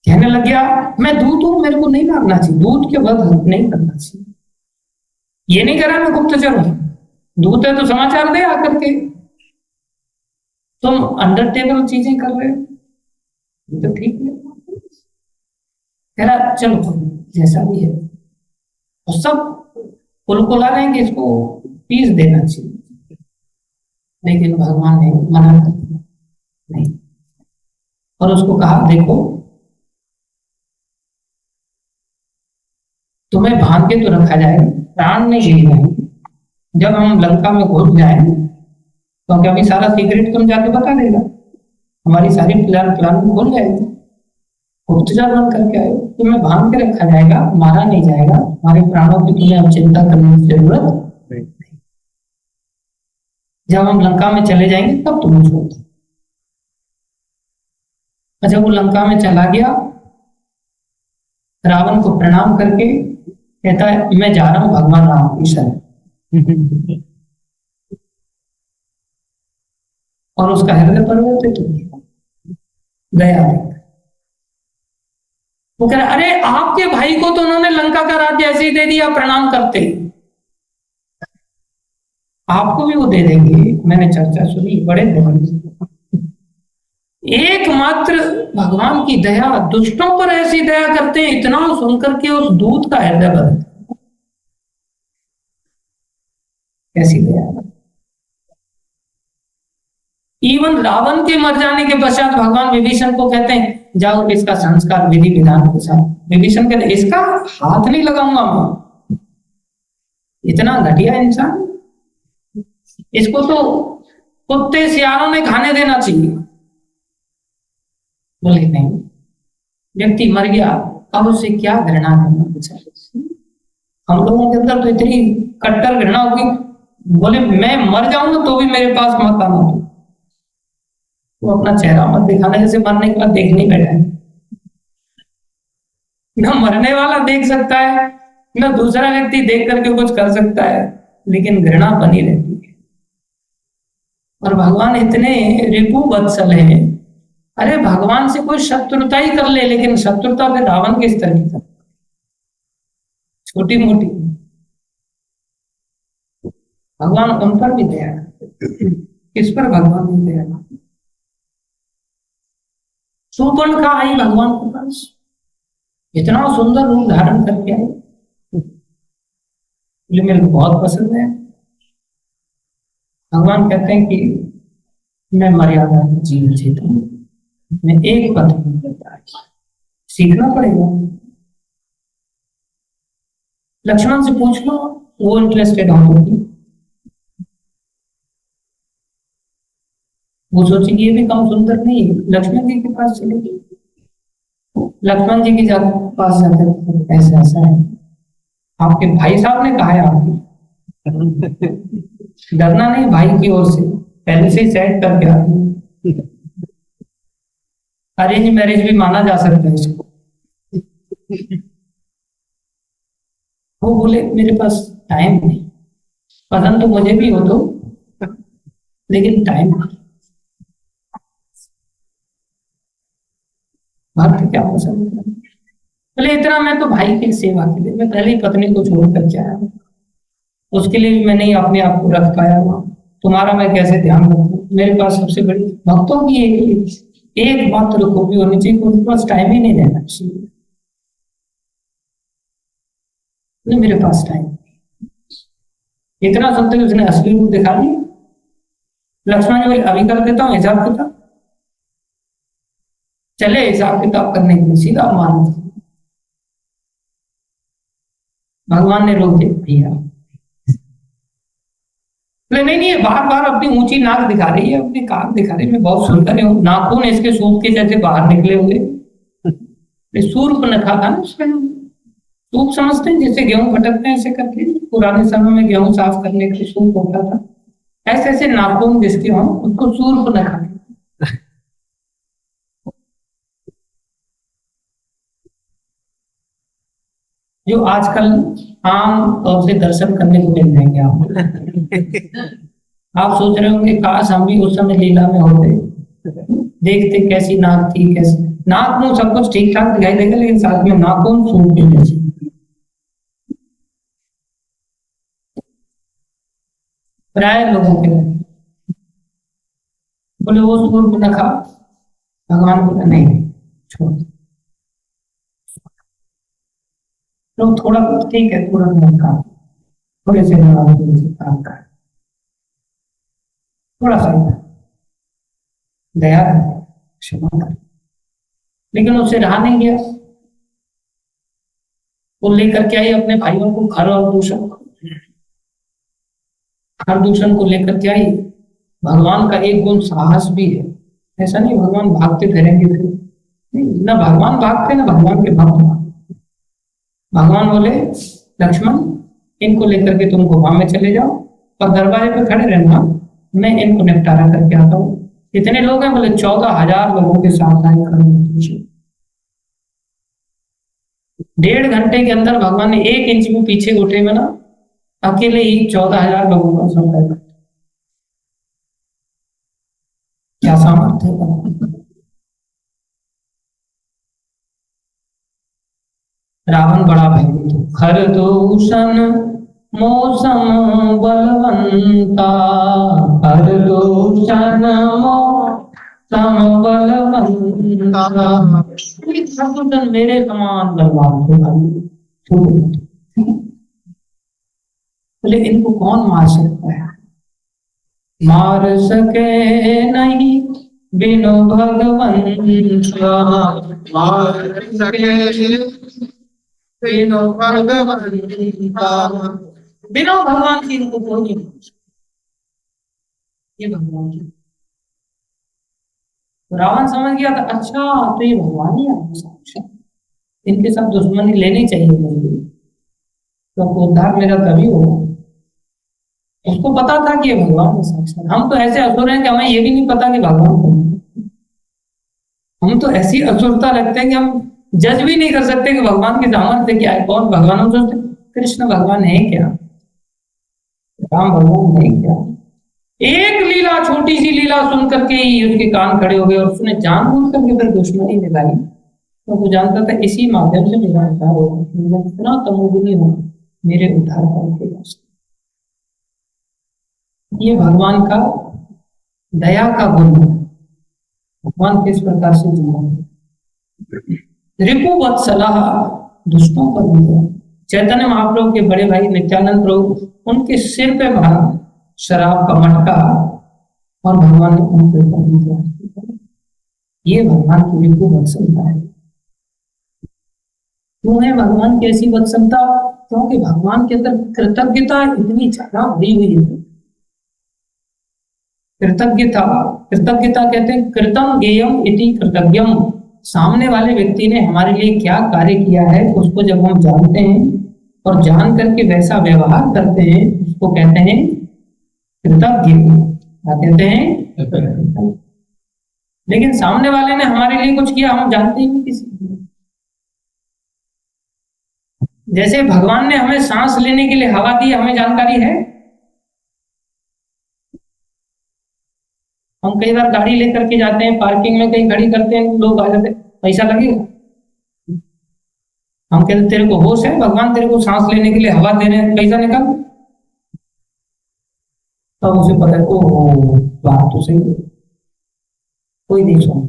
कहने लग गया मैं दूत हूं, मेरे को नहीं मारना चाहिए, दूत के वध नहीं करना चाहिए। ये नहीं करा मैं गुप्तचर हूं, दूत है तो समाचार दे आकर के। तुम अंडर टेबल चीजें कर रहे हो, ये तो ठीक है। कह रहा चलो जैसा भी है। और सब कुलकुला रहे हैं कि इसको पीस देना चाहिए, लेकिन भगवान ने मना कर दिया नहीं। और उसको कहा देखो तुम्हें बांध के तो रखा जाएगा, प्राण नहीं ले जाएंगे। जब हम लंका में घुस जाए तो क्या अभी सारा सीक्रेट तुम जाके बता देगा, हमारी सारी प्लान प्लान भूल जाएगी। गुप्तचर बन करके आए, तुम्हें बांध के रखा जाएगा, मारा नहीं जाएगा, हमारे प्राणों की तुम्हें अब चिंता करने की जरूरत नहीं। जब हम लंका में चले जाएंगे तब तुम्हें छोड़ दो। अच्छा वो लंका में चला गया, रावण को प्रणाम करके कहता है मैं जा रहा हूं भगवान राम की शरण। और उसका हृदय परिवर्तित हो गया, दया देकर। वो कह रहा अरे आपके भाई को तो उन्होंने लंका का राज्य ऐसे ही दे दिया प्रणाम करते, आपको भी वो दे देंगे। मैंने चर्चा सुनी, बड़े एकमात्र भगवान की दया, दुष्टों पर ऐसी दया करते हैं। इतना सुनकर के उस दूत का हृदय बदल, कैसी दया। इवन रावण के मर जाने के पश्चात भगवान विभीषण को कहते हैं जाओ इसका संस्कार विधि विधान के साथ। विभीषण कहते इसका हाथ नहीं लगाऊंगा मैं, इतना घटिया इंसान, इसको तो कुत्ते सियारों ने खाने देना चाहिए। बोले नहीं, व्यक्ति मर गया, अब उससे क्या घृणा करना बेचारे। हम लोगों के अंदर तो इतनी कट्टर घृणा होगी, बोले मैं मर जाऊंगा तो भी मेरे पास मत आना। वो अपना चेहरा मत दिखाना, जैसे मरने के बाद देख नहीं बैठा है। न मरने वाला देख सकता है, न दूसरा व्यक्ति देख करके कुछ कर सकता है, लेकिन घृणा बनी रहती है। और भगवान इतने रिपु वत्सल हैं। अरे भगवान से कोई शत्रुता ही कर ले, लेकिन शत्रुता फिर रावण के स्तर की, छोटी मोटी। भगवान उन पर भी दया, किस पर भगवान भी दया। शूर्पण का आई भगवान के पास, इतना सुंदर रूप धारण करके आई, मेरे को बहुत पसंद है। भगवान कहते हैं कि मैं मर्यादा में जीवन जीता हूं, मैं एक पथ सीखना पड़ेगा। लक्ष्मण से पूछ लो, वो इंटरेस्टेड हो तो वो सोचेगी ये भी कम सुंदर नहीं, लक्ष्मण जी के पास चलेगी। लक्ष्मण जी की पास जाकर ऐसा ऐसा है, आपके भाई साहब ने कहा है आपकी, डरना नहीं, भाई की ओर से पहले से ही सेट करके आती। अरेंज मैरिज भी माना जा सकता है इसको। वो बोले मेरे पास टाइम नहीं, पसंद तो मुझे भी हो तो, लेकिन टाइम नहीं। भक्त क्या पसंद है? बोले इतना मैं तो भाई की सेवा के लिए, मैं पहले ही पत्नी को छोड़ कर के आया हूं, उसके लिए भी मैं नहीं अपने आप को रख पाया हुआ, तुम्हारा मैं कैसे ध्यान रखूं? मेरे पास सबसे बड़ी भक्तों की एक मात्र खूबी होनी चाहिए, उनके पास टाइम ही नहीं रहना चाहिए। नहीं, मेरे पास टाइम, इतना सुनते उसने असली रूप दिखा दिया। लक्ष्मण जी बोले अभी कर देता हूँ हिसाब किताब। चले हिसाब किताब करने के लिए सीधा मान, भगवान ने रोक दिया। नहीं नहीं नहीं, बार बार अपनी ऊंची नाक दिखा रही है, अपनी कान दिखा रही है, मैं बहुत सुंदर हूँ, नाखून इसके सूप के जैसे बाहर निकले हुए। सूर्प नखा था ना उसमें, सूप समझते हैं जैसे गेहूं फटकते हैं ऐसे करके, पुराने समय में गेहूं साफ करने के सूप होता था, ऐसे ऐसे नाखून जिसके हों उसको सूर्प नखा। जो आजकल आम तौर से दर्शन करने को मिल जाएंगे आपको। आप सोच रहे होंगे काश हम भी उस समय लीला में होते, देखते कैसी नाक थी, कैसी नाक मुंह सब कुछ ठीक ठाक दिखाई देगा, लेकिन साथ में नाखून सूप के जैसे। प्राय लोगों के बोले वो सूप न खा, भगवान बोला नहीं छोड़, तो थोड़ा ठीक है, थोड़ा मत खा, थोड़े से काम कर, थोड़ा सा दया कर, क्षमा कर। लेकिन उससे रहा नहीं गया, वो लेकर के आई अपने भाइयों को खर और दूषण, खर दूषण को लेकर के आई। भगवान का एक गुण साहस भी है, ऐसा नहीं भगवान भागते फिरेंगे फिर, नहीं, ना भगवान भागते ना भगवान के भक्त भागते। भगवान बोले लक्ष्मण इनको लेकर के तुम गुफा में चले जाओ और दरवाजे पे खड़े रहना, मैं इनको निपटारा करके आता हूँ। कितने लोग हैं? बोले 14,000 लोगों के साथ आए खड़े। 1.5 घंटे के अंदर भगवान ने 1 इंच भी पीछे उठे में ना, अकेले ही 14,000 लोगों का संपर्क कर। क्या सामर्थ्य है भगवान। रावण बड़ा भयभीत, खर दूषण मौसम बलवंता, खर दूषण मौसम बलवंता, खरदूषण मेरे समान बलवान थे। बोले इनको कौन मार सकता है? मार सके नहीं बिनु भगवंता, मार सके बिनु भगवंता, बिना भगवान की इनको कोई नहीं मार सकता। ये भगवान की, तो रावण समझ गया था अच्छा तो ये भगवान ही है, इनके साथ दुश्मनी लेनी चाहिए मुझे, तो उद्धार मेरा तभी होगा। उसको पता था कि ये भगवान है साक्षात। हम तो ऐसे असुर हैं कि हमें ये भी नहीं पता कि भगवान कौन है। हम तो ऐसी असुरता लगते हैं कि हम जज भी नहीं कर सकते कि भगवान की सामर्थ्य क्या है, कौन भगवान। हम सोचते कृष्ण भगवान है क्या, राम भगवान है क्या। एक लीला, छोटी सी लीला सुन करके ही उसके कान खड़े हो गए और उसने जानबूझ करके फिर दुश्मनी निकाली। तो वो जानता था इसी माध्यम से मेरा उद्धार होगा, इतना तमोगुनी हो मेरे उद्धार का। ये भगवान का दया का गुण है। भगवान किस प्रकार से जीवन रिपु वत्सलाह, दुष्टों पर भी। चैतन्य महाप्रभु के बड़े भाई नित्यानंद प्रभु, उनके सिर पे मारा शराब का मटका और भगवान ने उनके ऊपर, ये भगवान की रिपु वत्सलता है। क्यों है भगवान की ऐसी वत्सलता? क्योंकि भगवान के अंदर कृतज्ञता इतनी ज्यादा भरी हुई है। कृतज्ञता, कृतज्ञता कहते हैं कृतम ज्ञेयम इति कृतज्ञम, सामने वाले व्यक्ति ने हमारे लिए क्या कार्य किया है उसको जब हम जानते हैं और जान करके वैसा व्यवहार करते हैं उसको कहते हैं कृतज्ञ। क्या कहते हैं? लेकिन सामने वाले ने हमारे लिए कुछ किया, हम जानते ही नहीं किसी को। जैसे भगवान ने हमें सांस लेने के लिए हवा दी, हमें जानकारी है। हम कई बार गाड़ी लेकर के जाते हैं, पार्किंग में कहीं खड़ी करते हैं, लोग आ जाते हैं, पैसा लगेगा। हम कहते तेरे को होश है, भगवान तेरे को सांस लेने के लिए हवा दे रहे हैं, पैसा निकाल। तब उसे पता है ओ बात तो सही है, कोई नहीं सुन,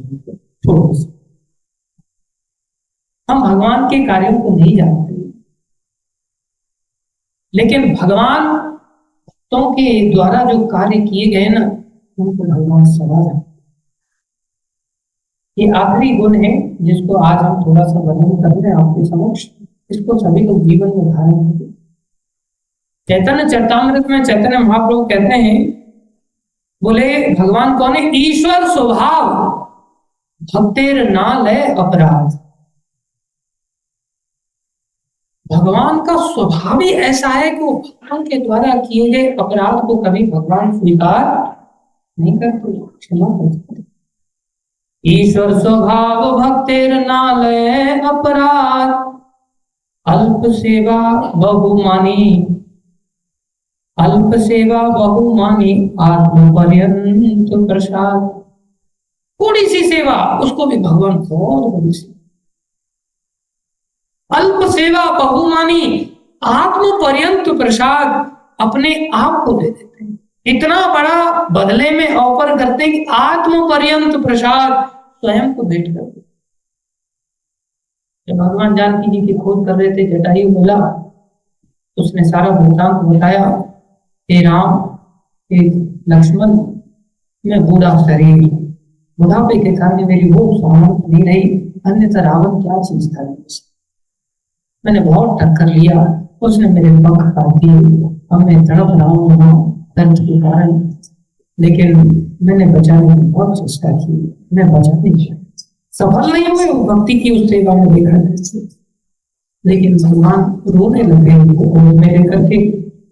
छोड़ो। हम भगवान के कार्यों को नहीं जानते, लेकिन भगवान भक्तों के द्वारा जो कार्य किए गए ना उनको भगवान सदा जानते। ये आखिरी गुण है जिसको आज हम थोड़ा सा वर्णन कर रहे हैं आपके समक्ष। इसको सभी लोग जीवन में धारण करें। चैतन्य चरितामृत में चैतन्य महाप्रभु कहते हैं, बोले भगवान कौन है? ईश्वर स्वभाव भक्तेर ना लय अपराध। भगवान का स्वभाव ही ऐसा है कि वो भगवान के द्वारा किए गए अपराध को कभी भगवान स्वीकार नहीं करते, क्षमा करते। ईश्वर स्वभाव भक्तेर ना लय अपराध, अल्प सेवा बहुमानी, अल्प सेवा बहुमानी, आत्म पर्यंत प्रसाद। थोड़ी सी सेवा उसको भी भगवान बहुत बड़ी सी। अल्प सेवा बहुमानी, आत्म पर्यंत प्रसाद, अपने आप को दे देते हैं। इतना बड़ा बदले में ऑफर करते हैं कि आत्म पर्यंत प्रसाद स्वयं को भेंट कर दे। जब भगवान जानकी जी की खोज कर रहे थे, जटायु मिला, उसने सारा वृत्तांत बताया। हे राम, हे लक्ष्मण, मैं बूढ़ा शरीर, बुढ़ापे के कारण मेरी वो सामर्थ नहीं रही, अन्यथा रावण क्या चीज था। मैंने बहुत टक्कर लिया, उसने मेरे पंख काट दिए, अब मैं तड़प रहा हूँ दर्द के कारण, लेकिन मैंने बचाने की बहुत चेष्टा की, मैं बचा नहीं पाया, सफल नहीं हुए भक्ति की उस सेवा में देखा। लेकिन भगवान रोने लगे मेरे करके,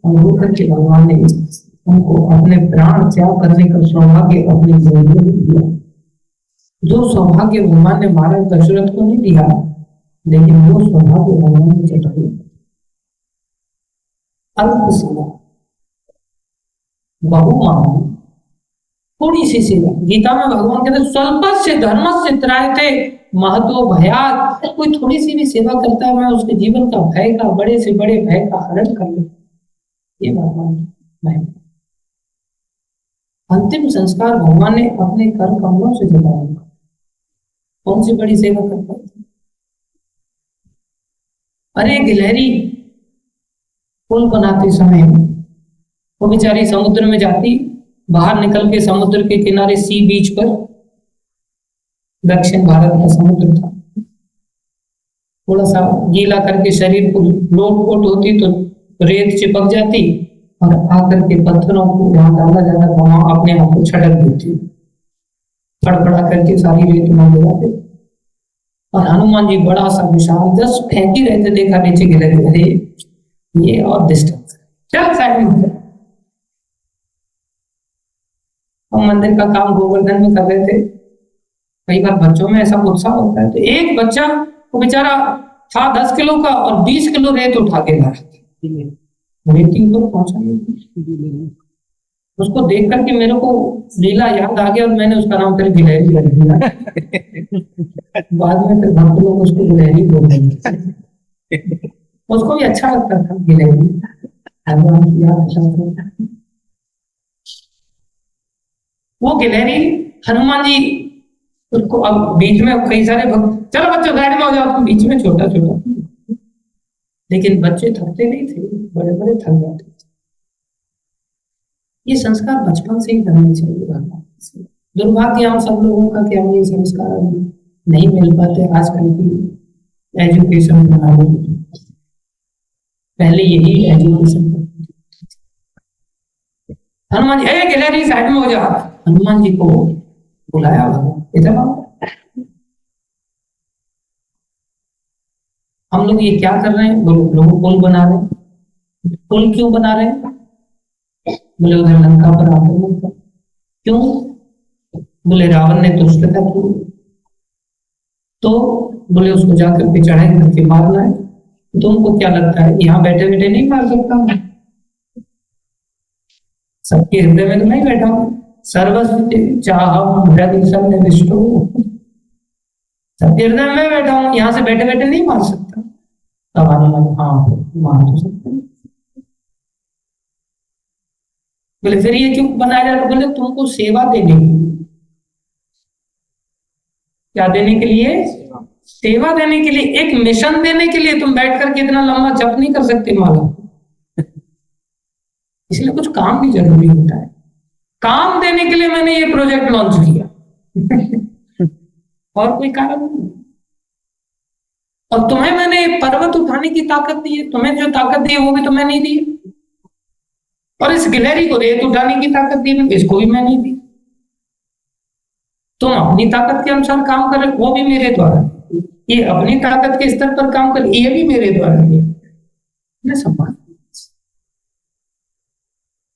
और रो करके भगवान ने उनको अपने प्राण त्याग करने का सौभाग्य अपनी जिंदगी में दिया। जो सौभाग्य भगवान ने महाराज दशरथ को नहीं दिया, लेकिन वो सौभाग्य भगवान ने चढ़ाई। अल्प सेवा बहुमान, थोड़ी सी सेवा। गीता में भगवान कहते स्वल्प से धर्म से त्रायते महतो भयात। कोई थोड़ी सी भी सेवा करता है, मैं उसके जीवन का भय का, बड़े से बड़े भय का हरण कर ले। ये भगवान महिमा। अंतिम संस्कार भगवान ने अपने कर कमलों से जताया। कौन सी बड़ी सेवा करता है? अरे गिलहरी पुल बनाते समय वो बेचारी समुद्र में जाती, बाहर निकल के समुद्र के किनारे सी बीच पर, दक्षिण भारत का समुद्र था, थोड़ा सा गीला करके शरीर को लोट पोट होती तो रेत चिपक जाती, और आकर के पत्थरों को जहां डाला जाता था वहां अपने आप को छटक देती, फड़फड़ा करके सारी रेत में गिरा देती। और हनुमान जी बड़ा सा विशाल जस्ट फेंक ही रहे थे, देखा नीचे गिरे, अरे ये और डिस्टेंस, चल साइड में। हम मंदिर का काम गोवर्धन में कर रहे थे, कई बार बच्चों में ऐसा उत्साह होता है, तो एक बच्चा वो बेचारा था 10 किलो का और 20 किलो रेत उठा के ला रेती ऊपर पहुंचा नहीं। उसको देख करके मेरे को लीला याद आ गया और मैंने उसका नाम फिर गिलहरी रख दिया। बाद में फिर भक्त लोग उसको गिलहरी बोल रहे, उसको भी अच्छा लगता था गिलहरी। वो गिलहरी हनुमान जी उसको, अब बीच में कई सारे भक्त, चलो बच्चों साइड में हो जाओ, तुम बीच में छोटा छोटा, लेकिन बच्चे थकते नहीं थे, बड़े बड़े थक जाते थे। ये संस्कार बचपन से ही करने चाहिए भगवान से। दुर्भाग्य हम सब लोगों का कि हमें ये संस्कार नहीं मिल पाते आजकल की एजुकेशन प्रणाली में। पहले यही एजुकेशन। हनुमान जी गिलहरी साइड में हो जा, हनुमान जी को बुलाया, इधर आओ। हम लोग ये क्या कर रहे हैं, बोले लोग पुल बना रहे हैं। पुल क्यों बना रहे हैं? बोले उधर लंका पर आक्रमण कर। क्यों? बोले रावण ने दुष्टता की, तो बोले उसको जाकर के चढ़ाई करके मारना है। तुमको क्या लगता है यहाँ बैठे बैठे नहीं मार सकता हूँ? सबके हृदय में तो नहीं बैठा हूँ। सर्वस्व चाहम हृदय सन्निविष्टो, सबके हृदय में बैठा हूँ, यहाँ से बैठे बैठे नहीं मार सकता। तब हनुमान हाँ मार तो सकते हैं। बोले फिर ये क्यों बनाया जाता? बोले तुमको सेवा देने के लिए। क्या देने के लिए? सेवा देने के लिए, एक मिशन देने के लिए। तुम बैठ करके इतना लंबा जप नहीं कर सकते माला, इसलिए कुछ काम भी जरूरी होता है। काम देने के लिए मैंने ये प्रोजेक्ट लॉन्च किया और कोई कारण नहीं। और तुम्हें मैंने पर्वत उठाने की ताकत दी है, तुम्हें जो ताकत दी है वो भी तुम्हें नहीं दी। और इस गिलहरी को रेत उठाने की ताकत दी है, इसको भी मैं नहीं दी। तुम अपनी ताकत के अनुसार काम कर रहे, वो भी मेरे द्वारा। ये अपनी ताकत के स्तर पर काम कर, ये भी मेरे द्वारा किया। मैं सम्मान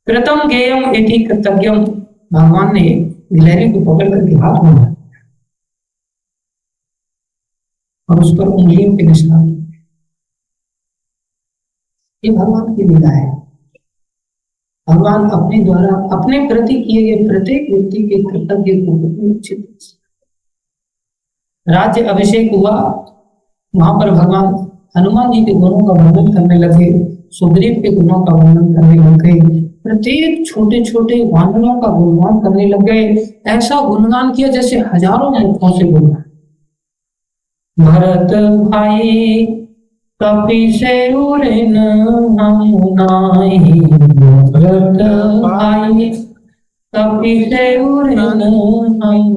कृतम गेयम इति कृतज्ञम, भगवान ने गिलहरी को पकड़ करके हाथ में लिया और उस पर उंगलियों के निशान। ये भगवान की लीला है। भगवान अपने द्वारा अपने प्रति किए गए प्रत्येक व्यक्ति के कर्तव्य को अच्छे राज्य अभिषेक हुआ, वहां पर भगवान हनुमान जी के गुणों का वर्णन करने लगे, सुग्रीव के गुणों का वर्णन करने लग गए, प्रत्येक छोटे छोटे वानरों का गुणगान करने लग गए। ऐसा गुणगान किया जैसे हजारों मुखों से गुणगान। भरत भाई कपि से उड़न हम नाही, भरत भाई कपि से उड़न हम नाही।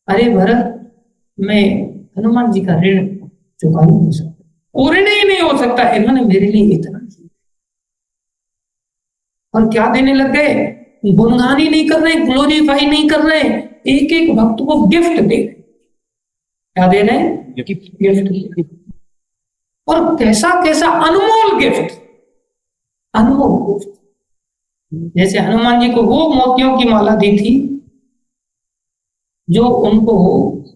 अरे भरत, मैं हनुमान जी का ऋण चुका ही नहीं सकता, ऋण ही नहीं हो सकता। इन्होंने मेरे लिए इतना किया। और क्या देने लग गए? गुणगान ही नहीं कर रहे, ग्लोरीफाई नहीं कर रहे, एक एक भक्त को गिफ्ट दे रहे। क्या दे रहे हैं? गिफ्ट। और कैसा कैसा अनमोल गिफ्ट, अनमोल गिफ्ट। जैसे हनुमान जी को वो मोतियों की माला दी थी जो उनको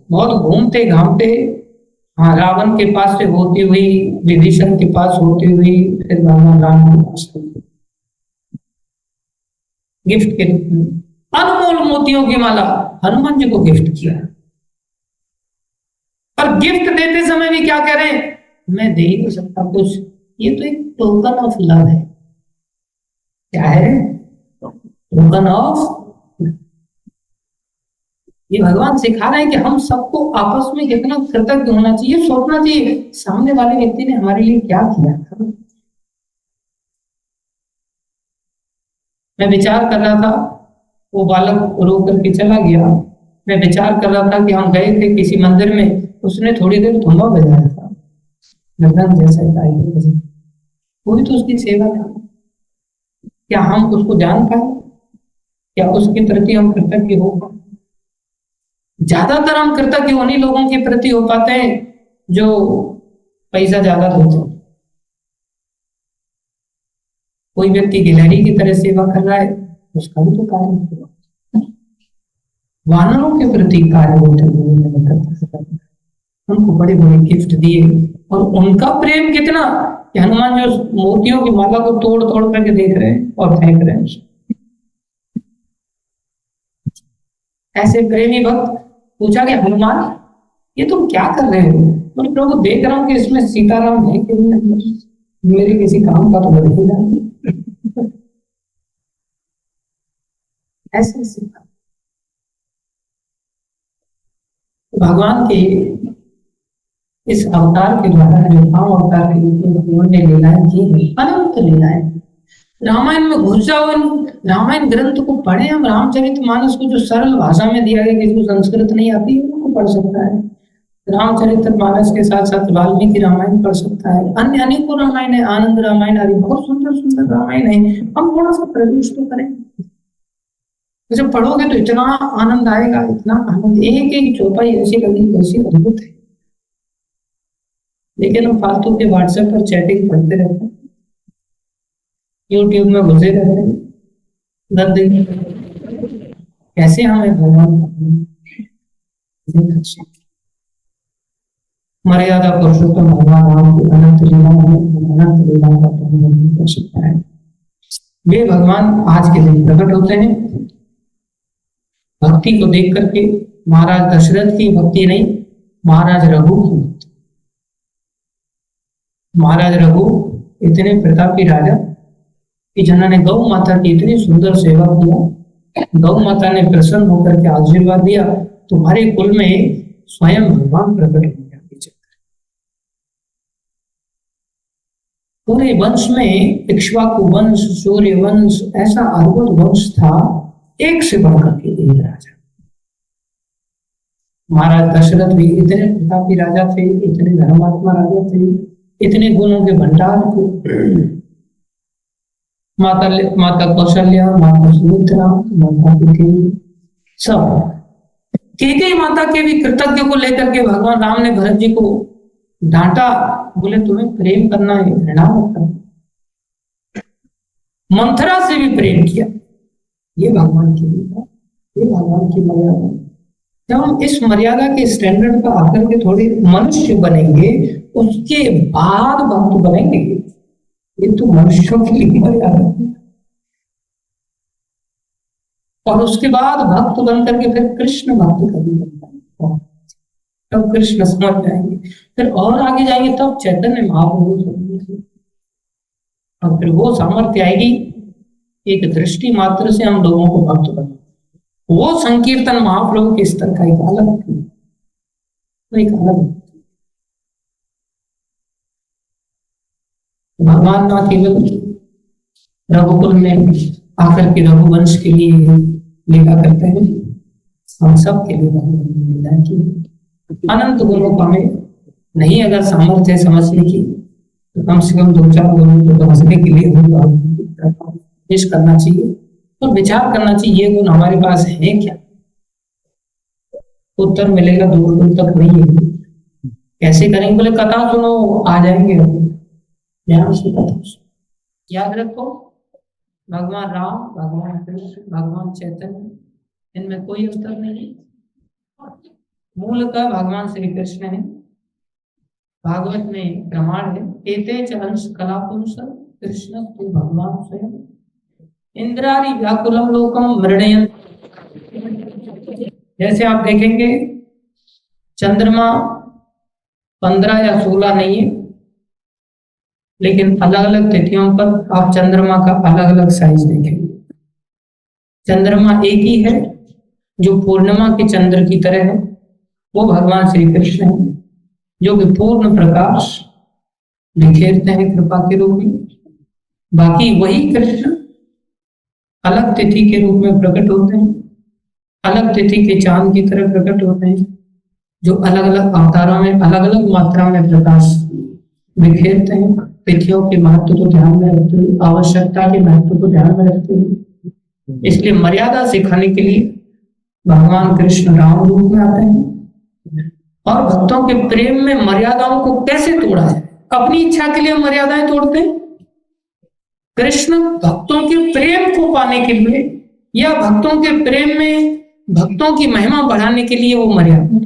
बहुत घूमते घामते, हाँ, रावण के पास से होती हुई, विभीषण के पास होती हुई, फिर भगवान राम के पास गिफ्ट के रूप में अनमोल मोतियों की माला हनुमान जी को गिफ्ट किया। और गिफ्ट देते समय भी क्या कह रहे हैं? मैं दे ही नहीं सकता कुछ, ये तो एक टोकन ऑफ लव है। क्या है? Token of. ये भगवान सिखा रहे हैं कि हम सबको आपस में कितना कृतज्ञ होना चाहिए, सोचना चाहिए सामने वाले व्यक्ति ने हमारे लिए क्या किया था। मैं विचार कर रहा था, वो बालक रो करके चला गया। मैं विचार कर रहा था कि हम गए थे किसी मंदिर में, उसने थोड़ी देर धुआं बजाया था, जैसा कोई तो उसकी सेवा था। क्या हम उसको जान पाए? क्या उसके प्रति हम कृतज्ञ हो पाए? ज्यादातर हम कृतज्ञ उन्हीं लोगों के प्रति हो पाते हैं जो पैसा ज्यादा देते हैं। कोई व्यक्ति गिलहरी की तरह सेवा कर रहा है, उसका भी तो कार्य वानरों के प्रति कार्य होते हुए उनको बड़े बड़े गिफ्ट दिए। और उनका प्रेम कितना कि हनुमान जो मोतियों की माला को तोड़ तोड़ करके देख रहे हैं और फेंक रहे हैं। ऐसे प्रेमी भक्त पूछा कि हनुमान ये तुम क्या कर रहे हो? मतलब प्रभु देख रहा हूं कि इसमें सीताराम है कि नहीं, मेरे किसी काम का तो लग ही रहा। ऐसे सीता भगवान के इस अवतार के द्वारा जो राम अवतार के रूप में उन्होंने लीलाएं की है, अनंत लीलाएं। रामायण में घुस जाओ, रामायण ग्रंथ को पढ़े हम। रामचरितमानस को जो सरल भाषा में दिया गया, किसी को संस्कृत नहीं आती है उनको पढ़ सकता है। रामचरितमानस के साथ साथ वाल्मीकि रामायण पढ़ सकता है, अन्य अनेकों रामायण है, आनंद रामायण आदि बहुत सुंदर सुंदर रामायण है। हम थोड़ा सा प्रवेश तो करें, जब पढ़ोगे तो इतना आनंद आएगा, इतना आनंद। एक एक चौपाई ऐसी लगी जैसी अद्भुत है। लेकिन हम फालतू के व्हाट्सएप पर चैटिंग करते रहते हैं, यूट्यूब में घुसे रहते हैं 10 दिन। कैसे हमें भगवान मर्यादा पुरुषोत्तम भगवान राम की अनंत लीला अनंत लीला का वर्णन कर सकता है। वे भगवान आज के दिन प्रकट होते हैं भक्ति को देख करके। महाराज दशरथ की भक्ति नहीं, महाराज रघु की भक्ति। महाराज रघु इतने प्रतापी राजा कि जिन्होंने गौ माता की इतनी सुंदर सेवा किया, गौ माता ने प्रसन्न होकर के आशीर्वाद दिया, तुम्हारे कुल में स्वयं भगवान प्रकट हो गया। पूरे वंश में इक्ष्वाकु वंश, सूर्य वंश, ऐसा अद्भुत वंश था, एक से बढ़कर के एक राजा। महाराज दशरथ भी इतने प्रतापी राजा थे, इतने धर्मात्मा राजा थे, इतने गुणों के भंडार थे। माता कौशल्या, माता सुमित्रा, माता कुंती, सब केकई माता के भी कृतज्ञ को लेकर के भगवान राम ने भरत जी को डांटा, बोले तुम्हें प्रेम करना है, घृणा मत करना। मंथरा से भी प्रेम किया। ये भगवान की लीला, ये भगवान की मर्यादा। जब हम इस मर्यादा के स्टैंडर्ड पर आकर के थोड़े मनुष्य बनेंगे, उसके बाद भक्त बनेंगे। ये तो मनुष्यों के लिए मर्यादा है। और उसके बाद भक्त बन करके फिर कृष्ण भक्त कभी बनता है, तब कृष्ण समझ जाएंगे। फिर और आगे जाएंगे तब चैतन्य महाप्रभु समझेंगे। और फिर वो सामर्थ्य आएगी, एक दृष्टि मात्र से हम लोगों को भक्त बना। वो संकीर्तन महाप्रभु के स्तर का एक अलग भगवान ना केवल रघुकुल में आकर के रघुवंश के लिए लीला करते हैं, हम सब के लिए भगवान लीला की अनंत गुणों को हमें नहीं अगर सामर्थ्य है समझने की, तो कम से कम 2-4 गुणों को समझने के लिए पेश करना चाहिए और विचार करना चाहिए ये गुण हमारे पास है क्या। उत्तर मिलेगा दूर दूर तक नहीं है। कैसे करेंगे, बोले कथा सुनो, आ जाएंगे ध्यान से कथा सुनो। याद रखो, भगवान राम, भगवान कृष्ण, भगवान चैतन्य, इनमें कोई अंतर नहीं है। मूल का भगवान श्री कृष्ण है। भागवत में प्रमाण है, एते च अंश कला पुरुष कृष्ण तु भगवान स्वयं इंद्रारी व्याकुलम लोकम मृणयन। जैसे आप देखेंगे चंद्रमा 15 या 16 नहीं है, लेकिन अलग अलग तिथियों पर आप चंद्रमा का अलग अलग साइज देखेंगे। चंद्रमा एक ही है जो पूर्णिमा के चंद्र की तरह है, वो भगवान श्री कृष्ण है, जो कि पूर्ण प्रकाश बिखेरते हैं कृपा के रूप में। बाकी वही कृष्ण अलग तिथि के रूप में प्रकट होते हैं, अलग तिथि के चांद की तरह प्रकट होते हैं, जो अलग अलग अवतारों में अलग अलग मात्रा में प्रकाश बिखेरते हैं। तिथियों के महत्व को ध्यान में रखते हुए, आवश्यकता के महत्व को ध्यान में रखते हुए, इसलिए मर्यादा सिखाने के लिए भगवान कृष्ण राम रूप में आते हैं। और भक्तों के प्रेम में मर्यादाओं को कैसे तोड़ा है, अपनी इच्छा के लिए मर्यादाएं तोड़ते हैं। कृष्ण भक्तों के प्रेम को पाने के लिए या भक्तों के प्रेम में भक्तों की महिमा बढ़ाने के लिए वो मर्यादा